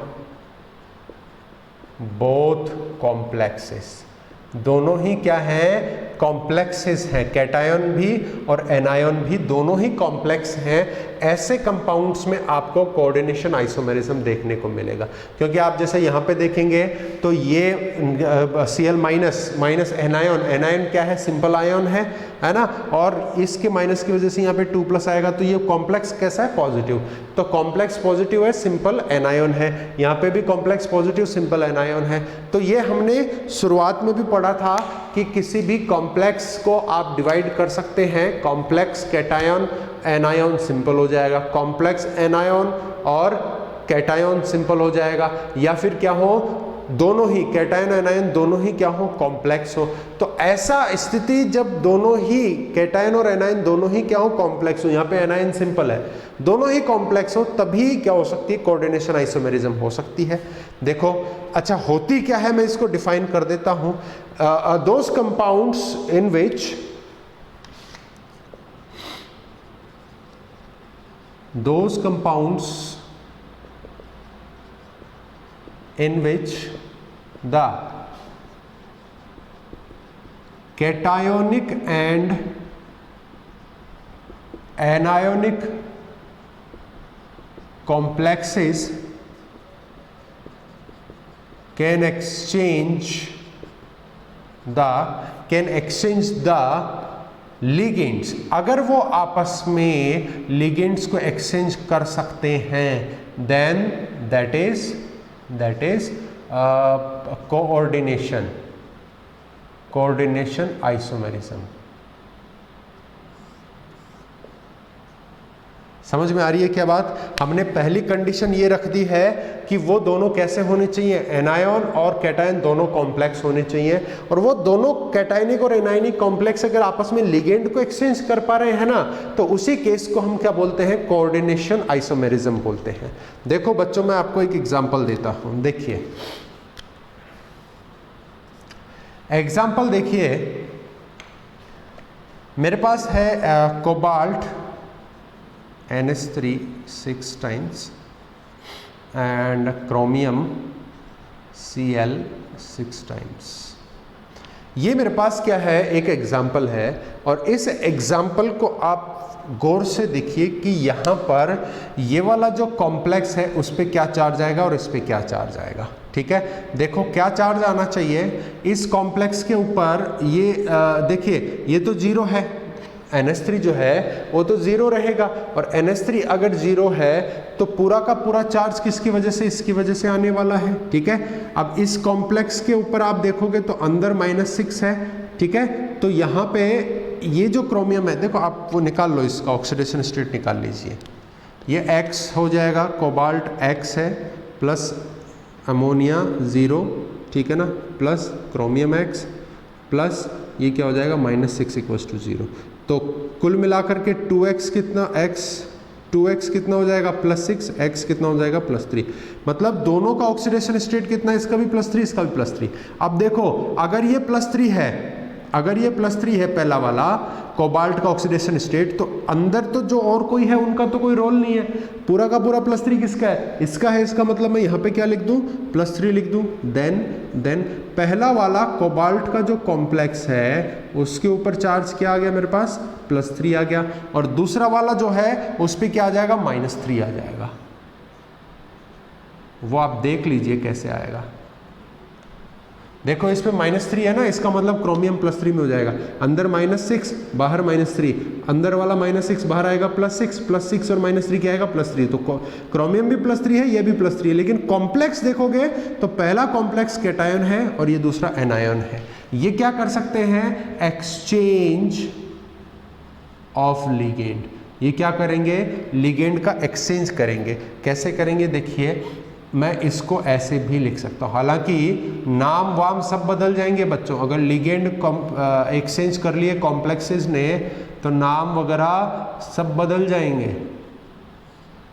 both complexes, दोनों ही क्या हैं, कॉम्प्लेक्सेस हैं, कैटायन भी और एनायन भी दोनों ही कॉम्प्लेक्स हैं। ऐसे कंपाउंड्स में आपको कोऑर्डिनेशन आइसोमेरिज्म देखने को मिलेगा, क्योंकि आप जैसे यहाँ पे देखेंगे तो ये Cl minus minus anion, anion क्या है, सिंपल आयन है ना, और इसके माइनस की वजह से यहाँ पे 2+ आएगा, तो ये कॉम्प्लेक्स कैसा है, पॉजिटिव, तो कॉम्प्लेक्स पॉजिटिव है, सिंपल एनायन है। यहाँ पे भी कॉम्प्लेक्स पॉजिटिव सिंपल एनायन है। तो ये हमने शुरुआत में भी पढ़ा था कि किसी भी कॉम्प्लेक्स को आप डिवाइड कर सकते हैं, कॉम्प्लेक्स कैटायन एनायन सिंपल हो जाएगा, कॉम्प्लेक्स एनायन और कैटायन सिंपल हो जाएगा, या फिर क्या हो, दोनों ही कैटायन एनायन दोनों ही क्या हो, कॉम्प्लेक्स हो। तो ऐसा स्थिति जब दोनों ही कैटायन और एनायन दोनों ही क्या हो, कॉम्प्लेक्स हो, यहाँ पे एनायन सिंपल है, दोनों ही कॉम्प्लेक्स हो, तभी क्या हो सकती है, कोऑर्डिनेशन आइसोमेरिज्म हो सकती है। देखो अच्छा होती क्या है, मैं इसको डिफाइन कर देता हूं। Those compounds in which those compounds in which the cationic and anionic complexes can exchange can exchange the ligands, अगर वो आपस में लिगेंड्स को एक्सचेंज कर सकते हैं, then that is coordination isomerism. समझ में आ रही है क्या बात? हमने पहली कंडीशन ये रख दी है कि वो दोनों कैसे होने चाहिए, एनायन और कैटायन दोनों कॉम्प्लेक्स होने चाहिए, और वो दोनों कैटायनिक और एनायनिक कॉम्प्लेक्स अगर आपस में लिगेंड को एक्सचेंज कर पा रहे हैं ना, तो उसी केस को हम क्या बोलते हैं, कोऑर्डिनेशन आइसोमेरिज्म बोलते हैं। देखो बच्चों, मैं आपको एक एग्जांपल देता हूं, देखिए एग्जांपल देखिए, मेरे पास है cobalt NH3 6 times and chromium Cl 6 times। ये मेरे पास क्या है, एक एग्जाम्पल है, और इस एग्जाम्पल को आप गौर से देखिए कि यहाँ पर ये वाला जो कॉम्प्लेक्स है उस पर क्या चार्ज आएगा और इस पर क्या चार्ज आएगा। ठीक है, देखो क्या चार्ज आना चाहिए इस कॉम्प्लेक्स के ऊपर, ये देखिए ये तो जीरो है, NH3 जो है वो तो जीरो रहेगा, और NH3 अगर जीरो है तो पूरा का पूरा चार्ज किसकी वजह से, इसकी वजह से आने वाला है। ठीक है, अब इस कॉम्प्लेक्स के ऊपर आप देखोगे तो अंदर -6 है। ठीक है, तो यहाँ पे ये जो क्रोमियम है, देखो आप वो निकाल लो, इसका ऑक्सीडेशन स्टेट निकाल लीजिए, ये X हो जाएगा, कोबाल्ट X है, प्लस अमोनिया 0, ठीक है ना, प्लस क्रोमियम X, प्लस ये क्या हो जाएगा -6 = 0। तो कुल मिलाकर के 2x कितना, x 2x कितना हो जाएगा +6, x कितना हो जाएगा +3। मतलब दोनों का ऑक्सीडेशन स्टेट कितना है, इसका भी +3 इसका भी +3। अब देखो अगर ये +3 है, अगर ये +3 है पहला वाला कोबाल्ट का ऑक्सीडेशन स्टेट, तो अंदर तो जो और कोई है उनका तो कोई रोल नहीं है, पूरा का पूरा +3 किसका है, इसका है। इसका मतलब मैं यहाँ पे क्या लिख दूँ, +3 लिख दूँ। देन पहला वाला कोबाल्ट का जो कॉम्प्लेक्स है उसके ऊपर चार्ज क्या आ गया मेरे पास, +3 आ गया, और दूसरा वाला जो है उस पर क्या आ जाएगा, -3 आ जाएगा। वो आप देख लीजिए कैसे आएगा। देखो इस पे -3 है ना, इसका मतलब क्रोमियम +3 में हो जाएगा, अंदर -6 बाहर -3, अंदर वाला -6 बाहर आएगा +6 और -3 क्या आएगा, +3। तो क्रोमियम भी +3 है, ये भी +3 है, लेकिन कॉम्प्लेक्स देखोगे तो पहला कॉम्प्लेक्स कैटायन है और ये दूसरा एनायन है। ये क्या कर सकते हैं, एक्सचेंज ऑफ लिगेंड। ये क्या करेंगे, लिगेंड का एक्सचेंज करेंगे। कैसे करेंगे, देखिए मैं इसको ऐसे भी लिख सकता हूँ, हालांकि नाम वाम सब बदल जाएंगे बच्चों, अगर लिगेंड एक्सचेंज कर लिए कॉम्प्लेक्सेस ने तो नाम वगैरह सब बदल जाएंगे।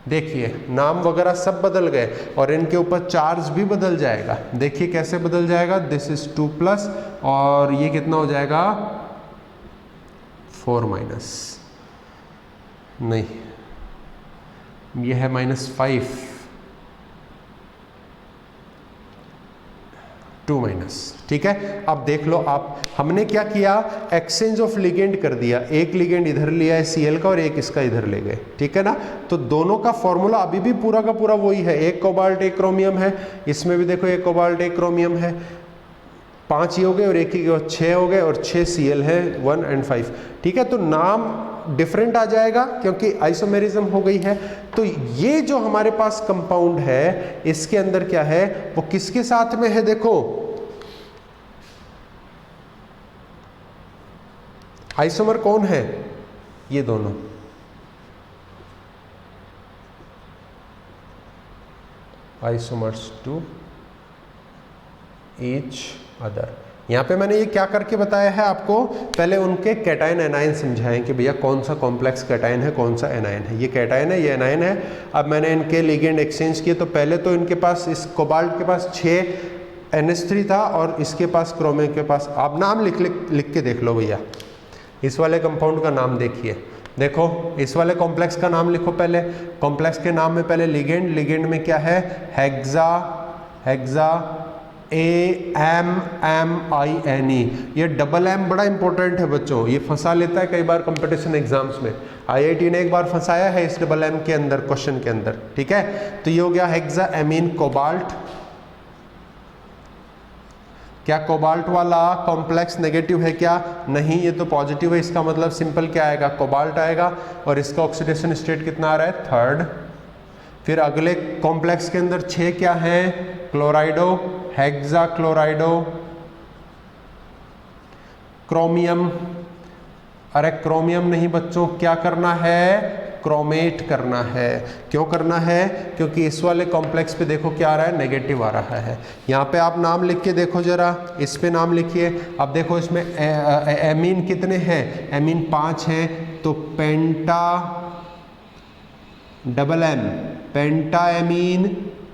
देखिए नाम वगैरह सब बदल गए और इनके ऊपर चार्ज भी बदल जाएगा। देखिए कैसे बदल जाएगा, दिस इज 2+ और ये कितना हो जाएगा 4- नहीं, ये है -5 2-। ठीक है, अब देख लो आप, हमने क्या किया, एक्सचेंज ऑफ लिगेंड कर दिया, एक लिगेंड इधर लिया है Cl का और एक इसका इधर ले गए। ठीक है ना, तो दोनों का फॉर्मूला अभी भी पूरा का पूरा वही है, एक कोबाल्ट एक क्रोमियम है, इसमें भी देखो एक कोबाल्ट एक क्रोमियम है, 5 ही हो गए और एक ही 6 हो गए और 6 Cl है 1 और 5। ठीक है, तो नाम डिफरेंट आ जाएगा क्योंकि आइसोमेरिज्म हो गई है। तो ये जो हमारे पास कंपाउंड है इसके अंदर क्या है, वो किसके साथ में है, देखो आइसोमर कौन है, ये दोनों, आइसोमर्स टू ईच अदर। यहाँ पे मैंने ये क्या करके बताया है आपको, पहले उनके कैटायन एनायन समझाएं कि भैया कौन सा कॉम्प्लेक्स कैटायन है कौन सा एनायन है, ये कैटायन है ये एनायन है। अब मैंने इनके लिगेंड एक्सचेंज किए, तो पहले तो इनके पास, इस कोबाल्ट के पास 6 NH3 था और इसके पास क्रोमियम के पास, आप नाम लिख के देख लो भैया, इस वाले कंपाउंड का नाम देखिए, देखो इस वाले कॉम्प्लेक्स का नाम लिखो पहले, कॉम्प्लेक्स के नाम में पहले लिगेंड में क्या है, हेक्सा AMMINE। ये डबल M बड़ा इंपॉर्टेंट है बच्चों, ये फंसा लेता है कई बार कंपटीशन एग्जाम्स में, IIT ने एक बार फंसाया है इस डबल M के अंदर, क्वेश्चन के अंदर। ठीक है, तो ये हो गया हेक्सा एमीन कोबाल्ट, क्या कोबाल्ट वाला कॉम्प्लेक्स नेगेटिव है क्या? नहीं, ये तो पॉजिटिव है। इसका मतलब सिंपल क्या आएगा? कोबाल्ट आएगा। और इसका ऑक्सीडेशन स्टेट कितना आ रहा है? थर्ड। फिर अगले कॉम्प्लेक्स के अंदर 6 क्या है? क्लोराइडो, हेक्सा क्लोराइडो, क्रोमियम। अरे क्रोमियम नहीं बच्चों, क्या करना है? क्रोमेट करना है। क्यों करना है? क्योंकि इस वाले कॉम्प्लेक्स पे देखो क्या आ रहा है? नेगेटिव आ रहा है। यहाँ पे आप नाम लिख के देखो जरा, इस पे नाम लिखिए। अब देखो इसमें एमीन कितने हैं? एमीन 5 हैं, तो penta double M, penta amine,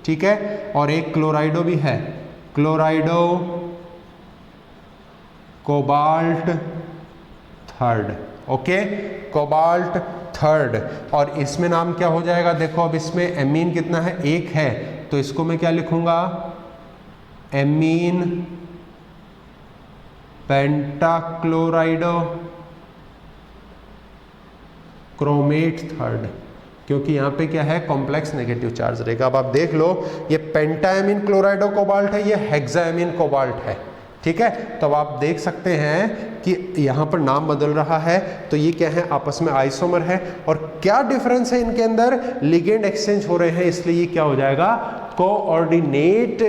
ठीक है। और एक क्लोराइडो भी है, chlorido cobalt third, okay, cobalt third. और इसमें नाम क्या हो जाएगा? देखो अब इसमें एमीन कितना है? 1 है, तो इसको मैं क्या लिखूंगा? एमीन पेंटाक्लोराइडो क्रोमेट थर्ड, क्योंकि यहाँ पे क्या है? कॉम्प्लेक्स नेगेटिव चार्ज रहेगा। अब आप देख लो, ये पेंटाएमीन क्लोराइडो कोबाल्ट है, ये हेक्साएमीन कोबाल्ट है, ठीक है। तो अब आप देख सकते हैं कि यहाँ पर नाम बदल रहा है, तो ये क्या है? आपस में आइसोमर है। और क्या डिफरेंस है इनके अंदर? लिगेंड एक्सचेंज हो रहे हैं, इसलिए ये क्या हो जाएगा? कोऑर्डिनेट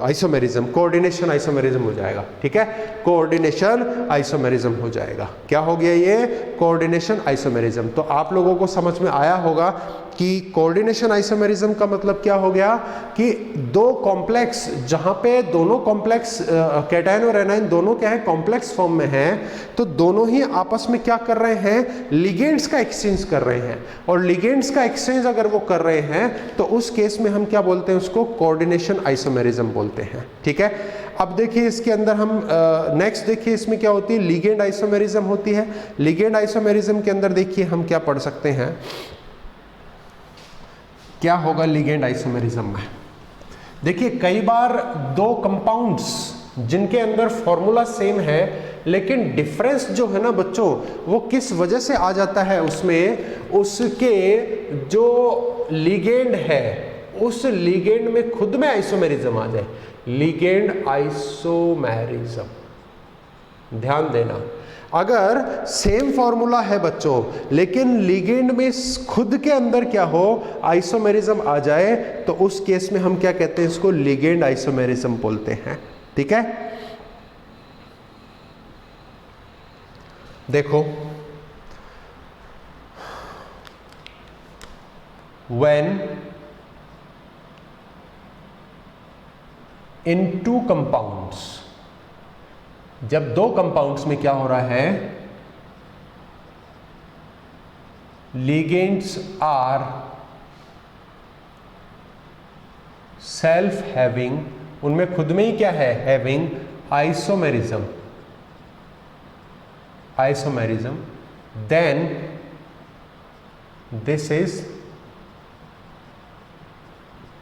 आइसोमेरिज्म, कोऑर्डिनेशन आइसोमेरिज्म हो जाएगा, ठीक है। कोऑर्डिनेशन आइसोमेरिज्म हो जाएगा। क्या हो गया ये? Coordination isomerism. तो आप लोगों को समझ में आया होगा कि कोऑर्डिनेशन आइसोमेरिज्म का मतलब क्या हो गया कि दो कॉम्प्लेक्स, जहां पे दोनों कॉम्प्लेक्स कैटायन और एनायन दोनों क्या है? कॉम्प्लेक्स फॉर्म में हैं, तो दोनों ही आपस में क्या कर रहे हैं? लिगेंड्स का एक्सचेंज कर रहे हैं। और लिगेंड्स का एक्सचेंज अगर वो कर रहे हैं तो उस केस में हम क्या बोलते हैं? उसको कोऑर्डिनेशन आइसोमेरिज्म बोलते हैं, ठीक है। अब देखिए इसके अंदर हम नेक्स्ट देखिए इसमें क्या होती है? लिगेंड आइसोमेरिज्म होती है। लिगेंड आइसोमेरिज्म के अंदर देखिए हम क्या पढ़ सकते हैं, क्या होगा लिगेंड आइसोमेरिज्म में? देखिए कई बार दो कंपाउंड्स जिनके अंदर फॉर्मूला सेम है, लेकिन डिफरेंस जो है ना बच्चों, वो किस वजह से आ जाता है उसमें? उसके जो लिगेंड है, उस लिगेंड में खुद में आइसोमेरिज्म आ जाए। लिगेंड आइसोमेरिज्म, ध्यान देना, अगर सेम फॉर्मूला है बच्चों, लेकिन लिगेंड में खुद के अंदर क्या हो? आइसोमेरिज्म आ जाए, तो उस केस में हम क्या कहते हैं? इसको लिगेंड आइसोमेरिज्म बोलते हैं, ठीक है। देखो, when in two compounds, जब दो कंपाउंड्स में क्या हो रहा है? लिगेंड्स आर सेल्फ हैविंग, उनमें खुद में ही क्या है? Having isomerism, isomerism, then this is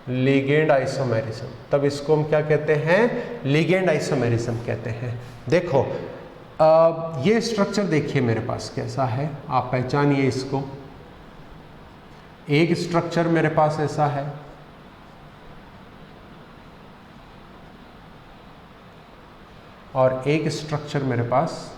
ligand isomerism. तब इसको हम क्या कहते हैं? लिगेंड आइसोमेरिज्म कहते हैं। देखो ये स्ट्रक्चर देखिए मेरे पास कैसा है, आप पहचानिए इसको। एक स्ट्रक्चर मेरे पास ऐसा है, और एक स्ट्रक्चर मेरे पास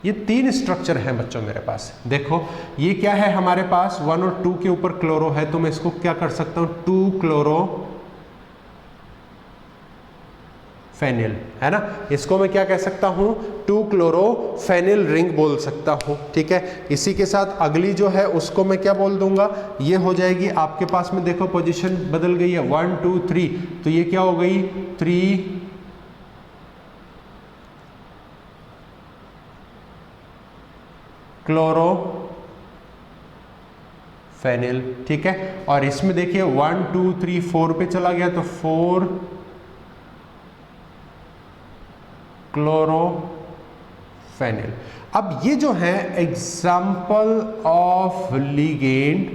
ये 3 स्ट्रक्चर हैं बच्चों मेरे पास। देखो ये क्या है हमारे पास? 1 और 2 के ऊपर क्लोरो है, तो मैं इसको क्या कर सकता हूं? 2 क्लोरो फेनिल, है ना। इसको मैं क्या कह सकता हूं? 2 क्लोरो फेनिल रिंग बोल सकता हूं, ठीक है। इसी के साथ अगली जो है उसको मैं क्या बोल दूंगा? ये हो जाएगी आपके पास में, देखो पोजीशन बदल गई है, 1 2 3, तो ये क्या हो गई? 3 क्लोरो फेनिल, ठीक है। और इसमें देखिए 1 2 3 4 पे चला गया, तो 4 क्लोरो फेनिल। अब ये जो है example of ligand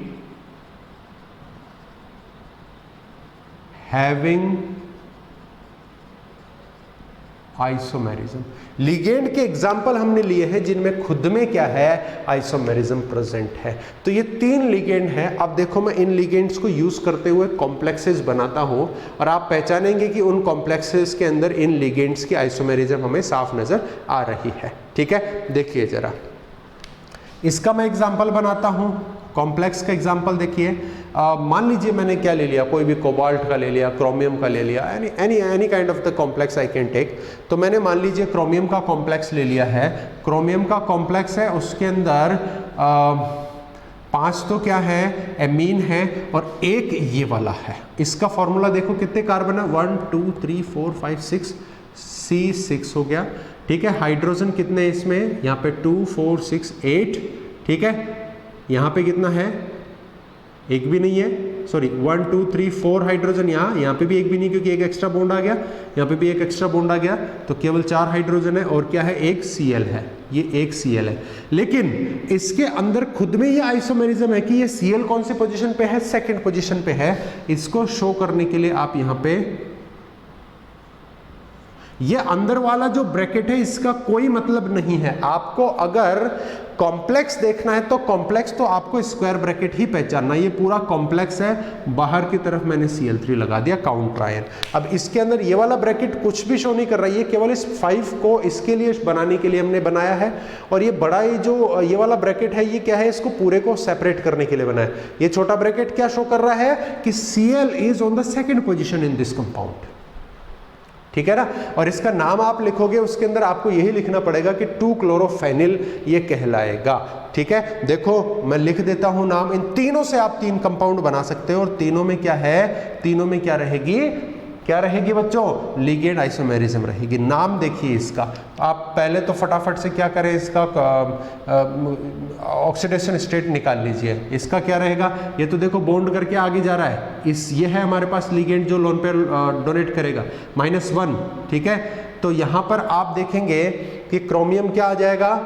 having isomerism. Ligand के एग्जाम्पल हमने लिए हैं जिनमें खुद में क्या है, आइसोमेरिज्म प्रेजेंट है। तो ये 3 लिगेंड है। अब देखो मैं इन लिगेंड्स को यूज करते हुए कॉम्प्लेक्सेस बनाता हूं और आप पहचानेंगे कि उन कॉम्प्लेक्सेस के अंदर इन लिगेंड्स की आइसोमेरिज्म हमें साफ नजर आ रही है। ठीक है, देखिए जरा इसका मैं एग्जाम्पल बनाता हूं। कॉम्प्लेक्स का एग्जाम्पल देखिए, मान लीजिए मैंने क्या ले लिया, कोई भी कोबाल्ट का ले लिया, क्रोमियम का ले लिया, any kind of the complex I can take. तो मैंने मान लीजिए क्रोमियम का कॉम्प्लेक्स ले लिया है। क्रोमियम का कॉम्प्लेक्स है, उसके अंदर 5 तो क्या है, एमीन है और एक ये वाला है। इसका फॉर्मूला देखो कितने कार्बन है, 1 2 3 4 5 6, C6 हो गया। ठीक है, हाइड्रोजन कितने हैं इसमें, यहाँ पे 2 4 6 8। ठीक है, यहाँ पे कितना है, एक भी नहीं है, सॉरी 1 2 3 4 हाइड्रोजन, यहाँ पे भी एक भी नहीं क्योंकि एक एक्स्ट्रा बॉन्ड आ गया, यहाँ पे भी एक एक्स्ट्रा बॉन्ड आ गया, तो केवल 4 हाइड्रोजन है और क्या है, एक Cl है, ये एक Cl है। लेकिन इसके अंदर खुद में ये आइसोमेरिज्म है कि ये Cl कौन से पोजीशन पे है, सेकंड पोजीशन पे है। इसको शो करने के लिए आप यहाँ पे ये अंदर वाला जो ब्रैकेट है इसका कोई मतलब नहीं है। आपको अगर कॉम्प्लेक्स देखना है तो कॉम्प्लेक्स तो आपको स्क्वायर ब्रैकेट ही पहचानना। ये पूरा कॉम्प्लेक्स है, बाहर की तरफ मैंने Cl3 लगा दिया काउंटर आयन। अब इसके अंदर ये वाला ब्रैकेट कुछ भी शो नहीं कर रहा है, ये केवल इस 5 को इसके लिए बनाने के लिए हमने बनाया है। और ये बड़ा ये जो ये वाला ब्रैकेट है ये क्या है, इसको पूरे को सेपरेट करने के लिए बनाया है। ये छोटा ब्रैकेट क्या शो कर रहा है कि Cl is on the second position in this compound. ठीक है ना, और इसका नाम आप लिखोगे उसके अंदर आपको यही लिखना पड़ेगा कि 2-क्लोरोफेनिल ये कहलाएगा। ठीक है, देखो मैं लिख देता हूं नाम। इन तीनों से आप 3 कंपाउंड बना सकते हो और तीनों में क्या है, तीनों में क्या रहेगी, क्या रहेगी बच्चों, लिगेंड आइसोमेरिज्म रहेगी। नाम देखिए इसका, आप पहले तो फटाफट से क्या करें, इसका ऑक्सीडेशन स्टेट निकाल लीजिए। इसका क्या रहेगा, ये तो देखो बॉन्ड करके आगे जा रहा है, ये है हमारे पास लिगेंड जो लोन पेयर डोनेट करेगा, -1। ठीक है, तो यहां पर आप देखेंगे कि क्रोमियम क्या आ जाएगा,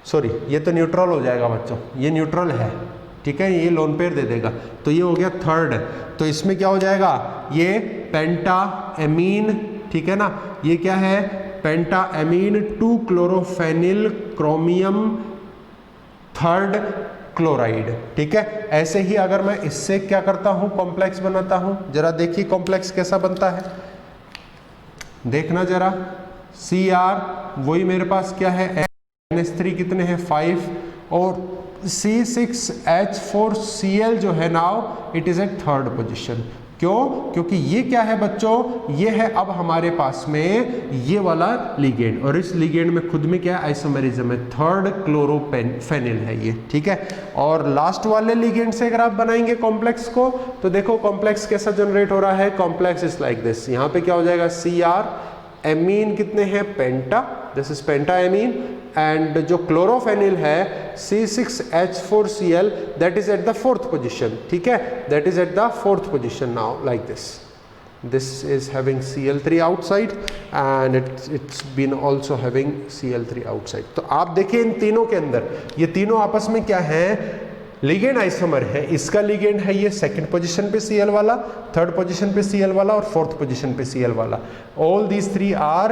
सॉरी ये तो न्यूट्रल हो जाएगा बच्चों, ये न्यूट्रल है। ठीक है, ये लोन पेयर दे देगा, तो ये हो गया 3rd। तो इसमें क्या हो जाएगा, ये पेंटा एमीन। ठीक है ना, ये क्या है, पेंटा एमीन 2-क्लोरोफेनिल क्रोमियम 3rd क्लोराइड। ठीक है, ऐसे ही अगर मैं इससे क्या करता हूं, कॉम्प्लेक्स बनाता हूं, जरा देखिए कॉम्प्लेक्स कैसा बनता है, देखना जरा। Cr वही मेरे पास क्या है, NH3 कितने हैं, 5, और C6H4Cl जो है now it is at 3rd position. क्यों, क्योंकि ये क्या है बच्चों, ये है अब हमारे पास में ये वाला लिगेंड, और इस लिगेंड में खुद में क्या है, आइसोमेरिज्म है, 3rd क्लोरोफेनिल है ये। ठीक है, और लास्ट वाले लिगेंड से अगर आप बनाएंगे कॉम्प्लेक्स को तो देखो कॉम्प्लेक्स कैसा जनरेट हो रहा है, कॉम्प्लेक्स इज लाइक दिस। यहाँ पे क्या हो जाएगा, Cr, एमीन कितने हैं, penta, this is penta amine, and जो क्लोरोफेनिल है C6H4Cl that is at the 4th position. ठीक है, that is at the 4th position now like this. This is having Cl3 outside and it's been also having Cl3 outside। तो आप देखिए इन तीनों के अंदर ये तीनों आपस में क्या है, लिगेंड आइसोमर है। इसका लिगेंड है ये 2nd पोजीशन पे Cl वाला, 3rd पोजीशन पे Cl वाला और 4th पोजीशन पे Cl वाला। All these 3 are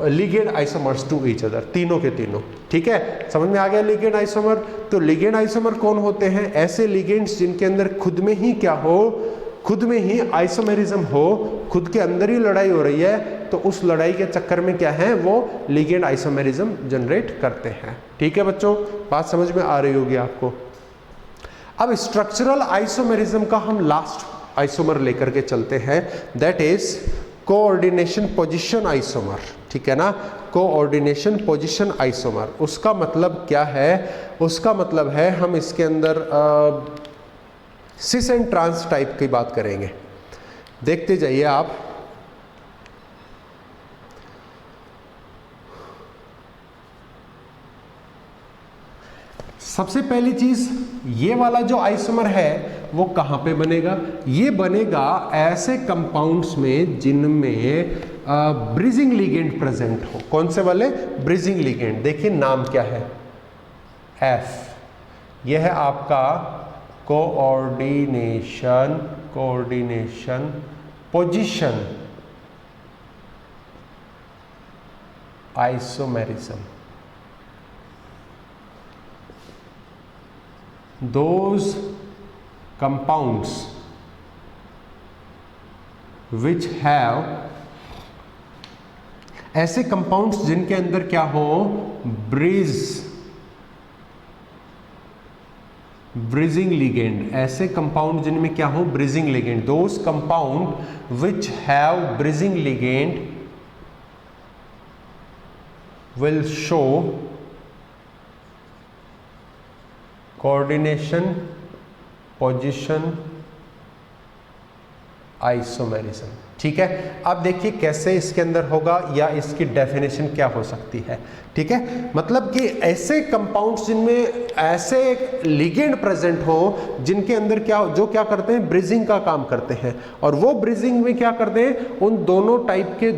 ligand isomers to each other, तीनों के तीनों। ठीक है, समझ में आ गया लिगेंड आइसोमर। तो लिगेंड आइसोमर कौन होते हैं, ऐसे लिगेंड्स जिनके अंदर खुद में ही क्या हो, खुद में ही आइसोमेरिज्म हो, खुद के अंदर ही लड़ाई हो रही है, तो उस लड़ाई के चक्कर में क्या है, वो लिगेंड आइसोमेरिज्म जनरेट करते हैं। ठीक है बच्चों, बात समझ में आ रही होगी आपको। अब स्ट्रक्चरल आइसोमेरिज्म का हम लास्ट आइसोमर लेकर के चलते हैं, that is coordination position isomer. ठीक है ना, कोऑर्डिनेशन पोजीशन आइसोमर। उसका मतलब क्या है, उसका मतलब है हम इसके अंदर सिस एंड ट्रांस टाइप की बात करेंगे। देखते जाइए आप, सबसे पहली चीज ये वाला जो आइसोमर है वो कहां पे बनेगा, ये बनेगा ऐसे कंपाउंड्स में जिनमें ब्रिजिंग लिगेंड प्रेजेंट हो। कौन से वाले, ब्रिजिंग लिगेंड। देखिए नाम क्या है, F। यह है आपका coordination position isomerism. Those compounds which have, ऐसे कंपाउंड्स जिनके अंदर क्या हो, ब्रिजिंग लिगेंड, ऐसे कंपाउंड जिनमें क्या हो, bridging ligand. Those compound which have bridging ligand will show coordination, position, isomerism. ठीक है. अब देखिए कैसे इसके अंदर होगा या इसकी डेफिनेशन क्या हो सकती है. ठीक है. मतलब कि ऐसे कंपाउंड्स जिनमें ऐसे लिगेंड प्रेजेंट हो जिनके अंदर क्या, जो क्या करते हैं, ब्रिजिंग का काम करते हैं. और वो ब्रिजिंग में क्या करते हैं, उन दोनों टाइप के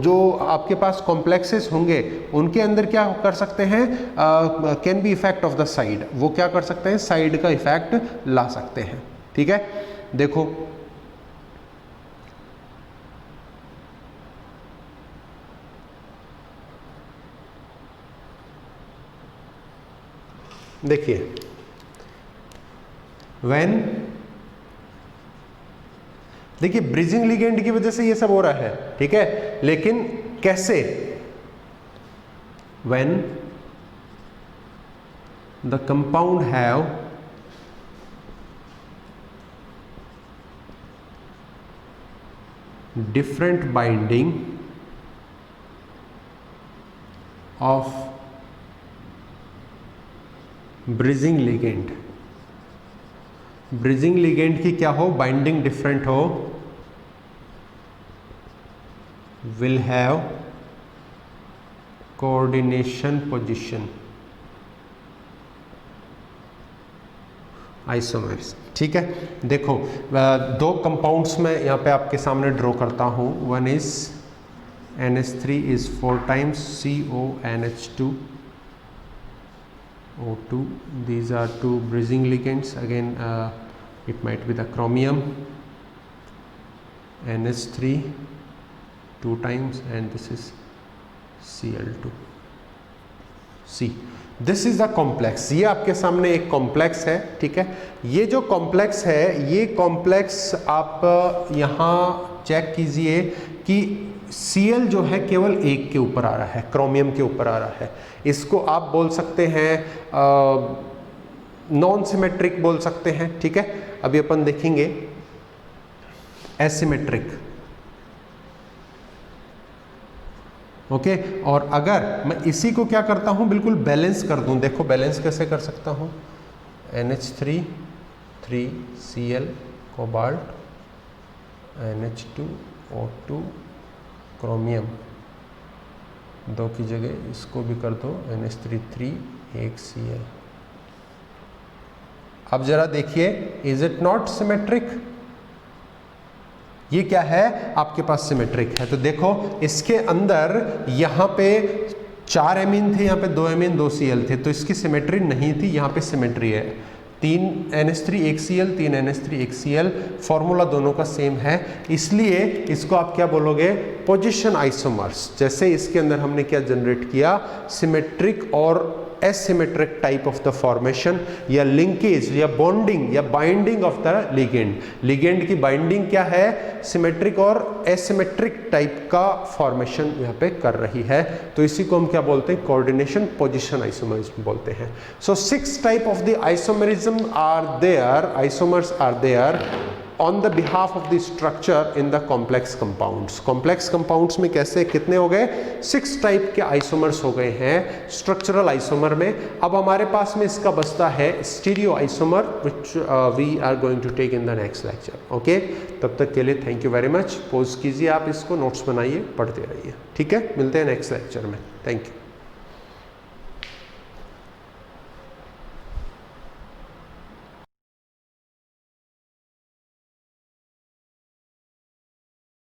जो आपके पास कॉम्प्लेक्सेस होंगे उनके अंदर क्या कर सकते हैं, can be effect of the side. वो क्या कर सकते हैं, साइड का इफेक्ट ला सकते हैं. ठीक है. देखो देखिए, देखिए ब्रिजिंग लिगेंड की वजह से ये सब हो रहा है. ठीक है. लेकिन कैसे, when the compound have different binding of bridging ligand, bridging ligand की क्या हो, बाइंडिंग डिफरेंट हो, will have coordination position, isomers. ठीक है. देखो दो कंपाउंड्स में यहाँ पे आपके सामने ड्रॉ करता हूँ. One is NH3 is 4 times CONH2 O2. These are two bridging ligands. Again it might be the chromium, NH3 2 times, and this is Cl2 C. This is the complex. ये आपके सामने एक कॉम्प्लेक्स है. ठीक है. ये जो कॉम्प्लेक्स है, ये कॉम्प्लेक्स आप यहाँ चेक कीजिए कि Cl जो है केवल एक के ऊपर आ रहा है, क्रोमियम के ऊपर आ रहा है. इसको आप बोल सकते हैं नॉन सिमेट्रिक बोल सकते हैं. ठीक है. अभी अपन देखेंगे एसिमेट्रिक. ओके. और अगर मैं इसी को क्या करता हूं, बिल्कुल बैलेंस कर दूं. देखो बैलेंस कैसे कर सकता हूं. NH3 3Cl cobalt, NH2 O2 chromium, दो की जगह इसको भी कर दो NH3 3 1 Cl. अब जरा देखिए, इज इट नॉट सिमेट्रिक. ये क्या है, आपके पास सिमेट्रिक है. तो देखो इसके अंदर यहाँ पे 4 एमीन थे, यहाँ पे 2 एमीन 2 Cl थे, तो इसकी सिमेट्री नहीं थी. यहाँ पे सिमेट्री है. 3 NH3 1 Cl 3 NH3 1 Cl. Formula दोनों का सेम है, इसलिए इसको आप क्या बोलोगे, पोजीशन आइसोमर्स. जैसे इसके अंदर हमने क्या जनरेट किया, सिमेट्रिक और asymmetric type of the formation या लिंकेज या बॉन्डिंग या binding of the ligand. Ligand की बाइंडिंग क्या है, सिमेट्रिक और एसिमेट्रिक टाइप का फॉर्मेशन यहाँ पे कर रही है. तो इसी को हम क्या बोलते हैं, कोऑर्डिनेशन पोजीशन आइसोमरिज्म बोलते हैं. So 6 type of the isomerism are there, isomers are there on the behalf of the structure in the complex compounds. complex compounds में कैसे, कितने हो गए, 6 टाइप के आइसोमर्स हो गए हैं स्ट्रक्चरल आइसोमर में. अब हमारे पास में इसका बचता है stereo isomer, which we are going to take in the next lecture. Okay. तब तक के लिए thank you very much. Pose कीजिए, आप इसको नोट्स बनाइए, पढ़ते रहिए. ठीक है. मिलते हैं नेक्स्ट लेक्चर में. Thank you.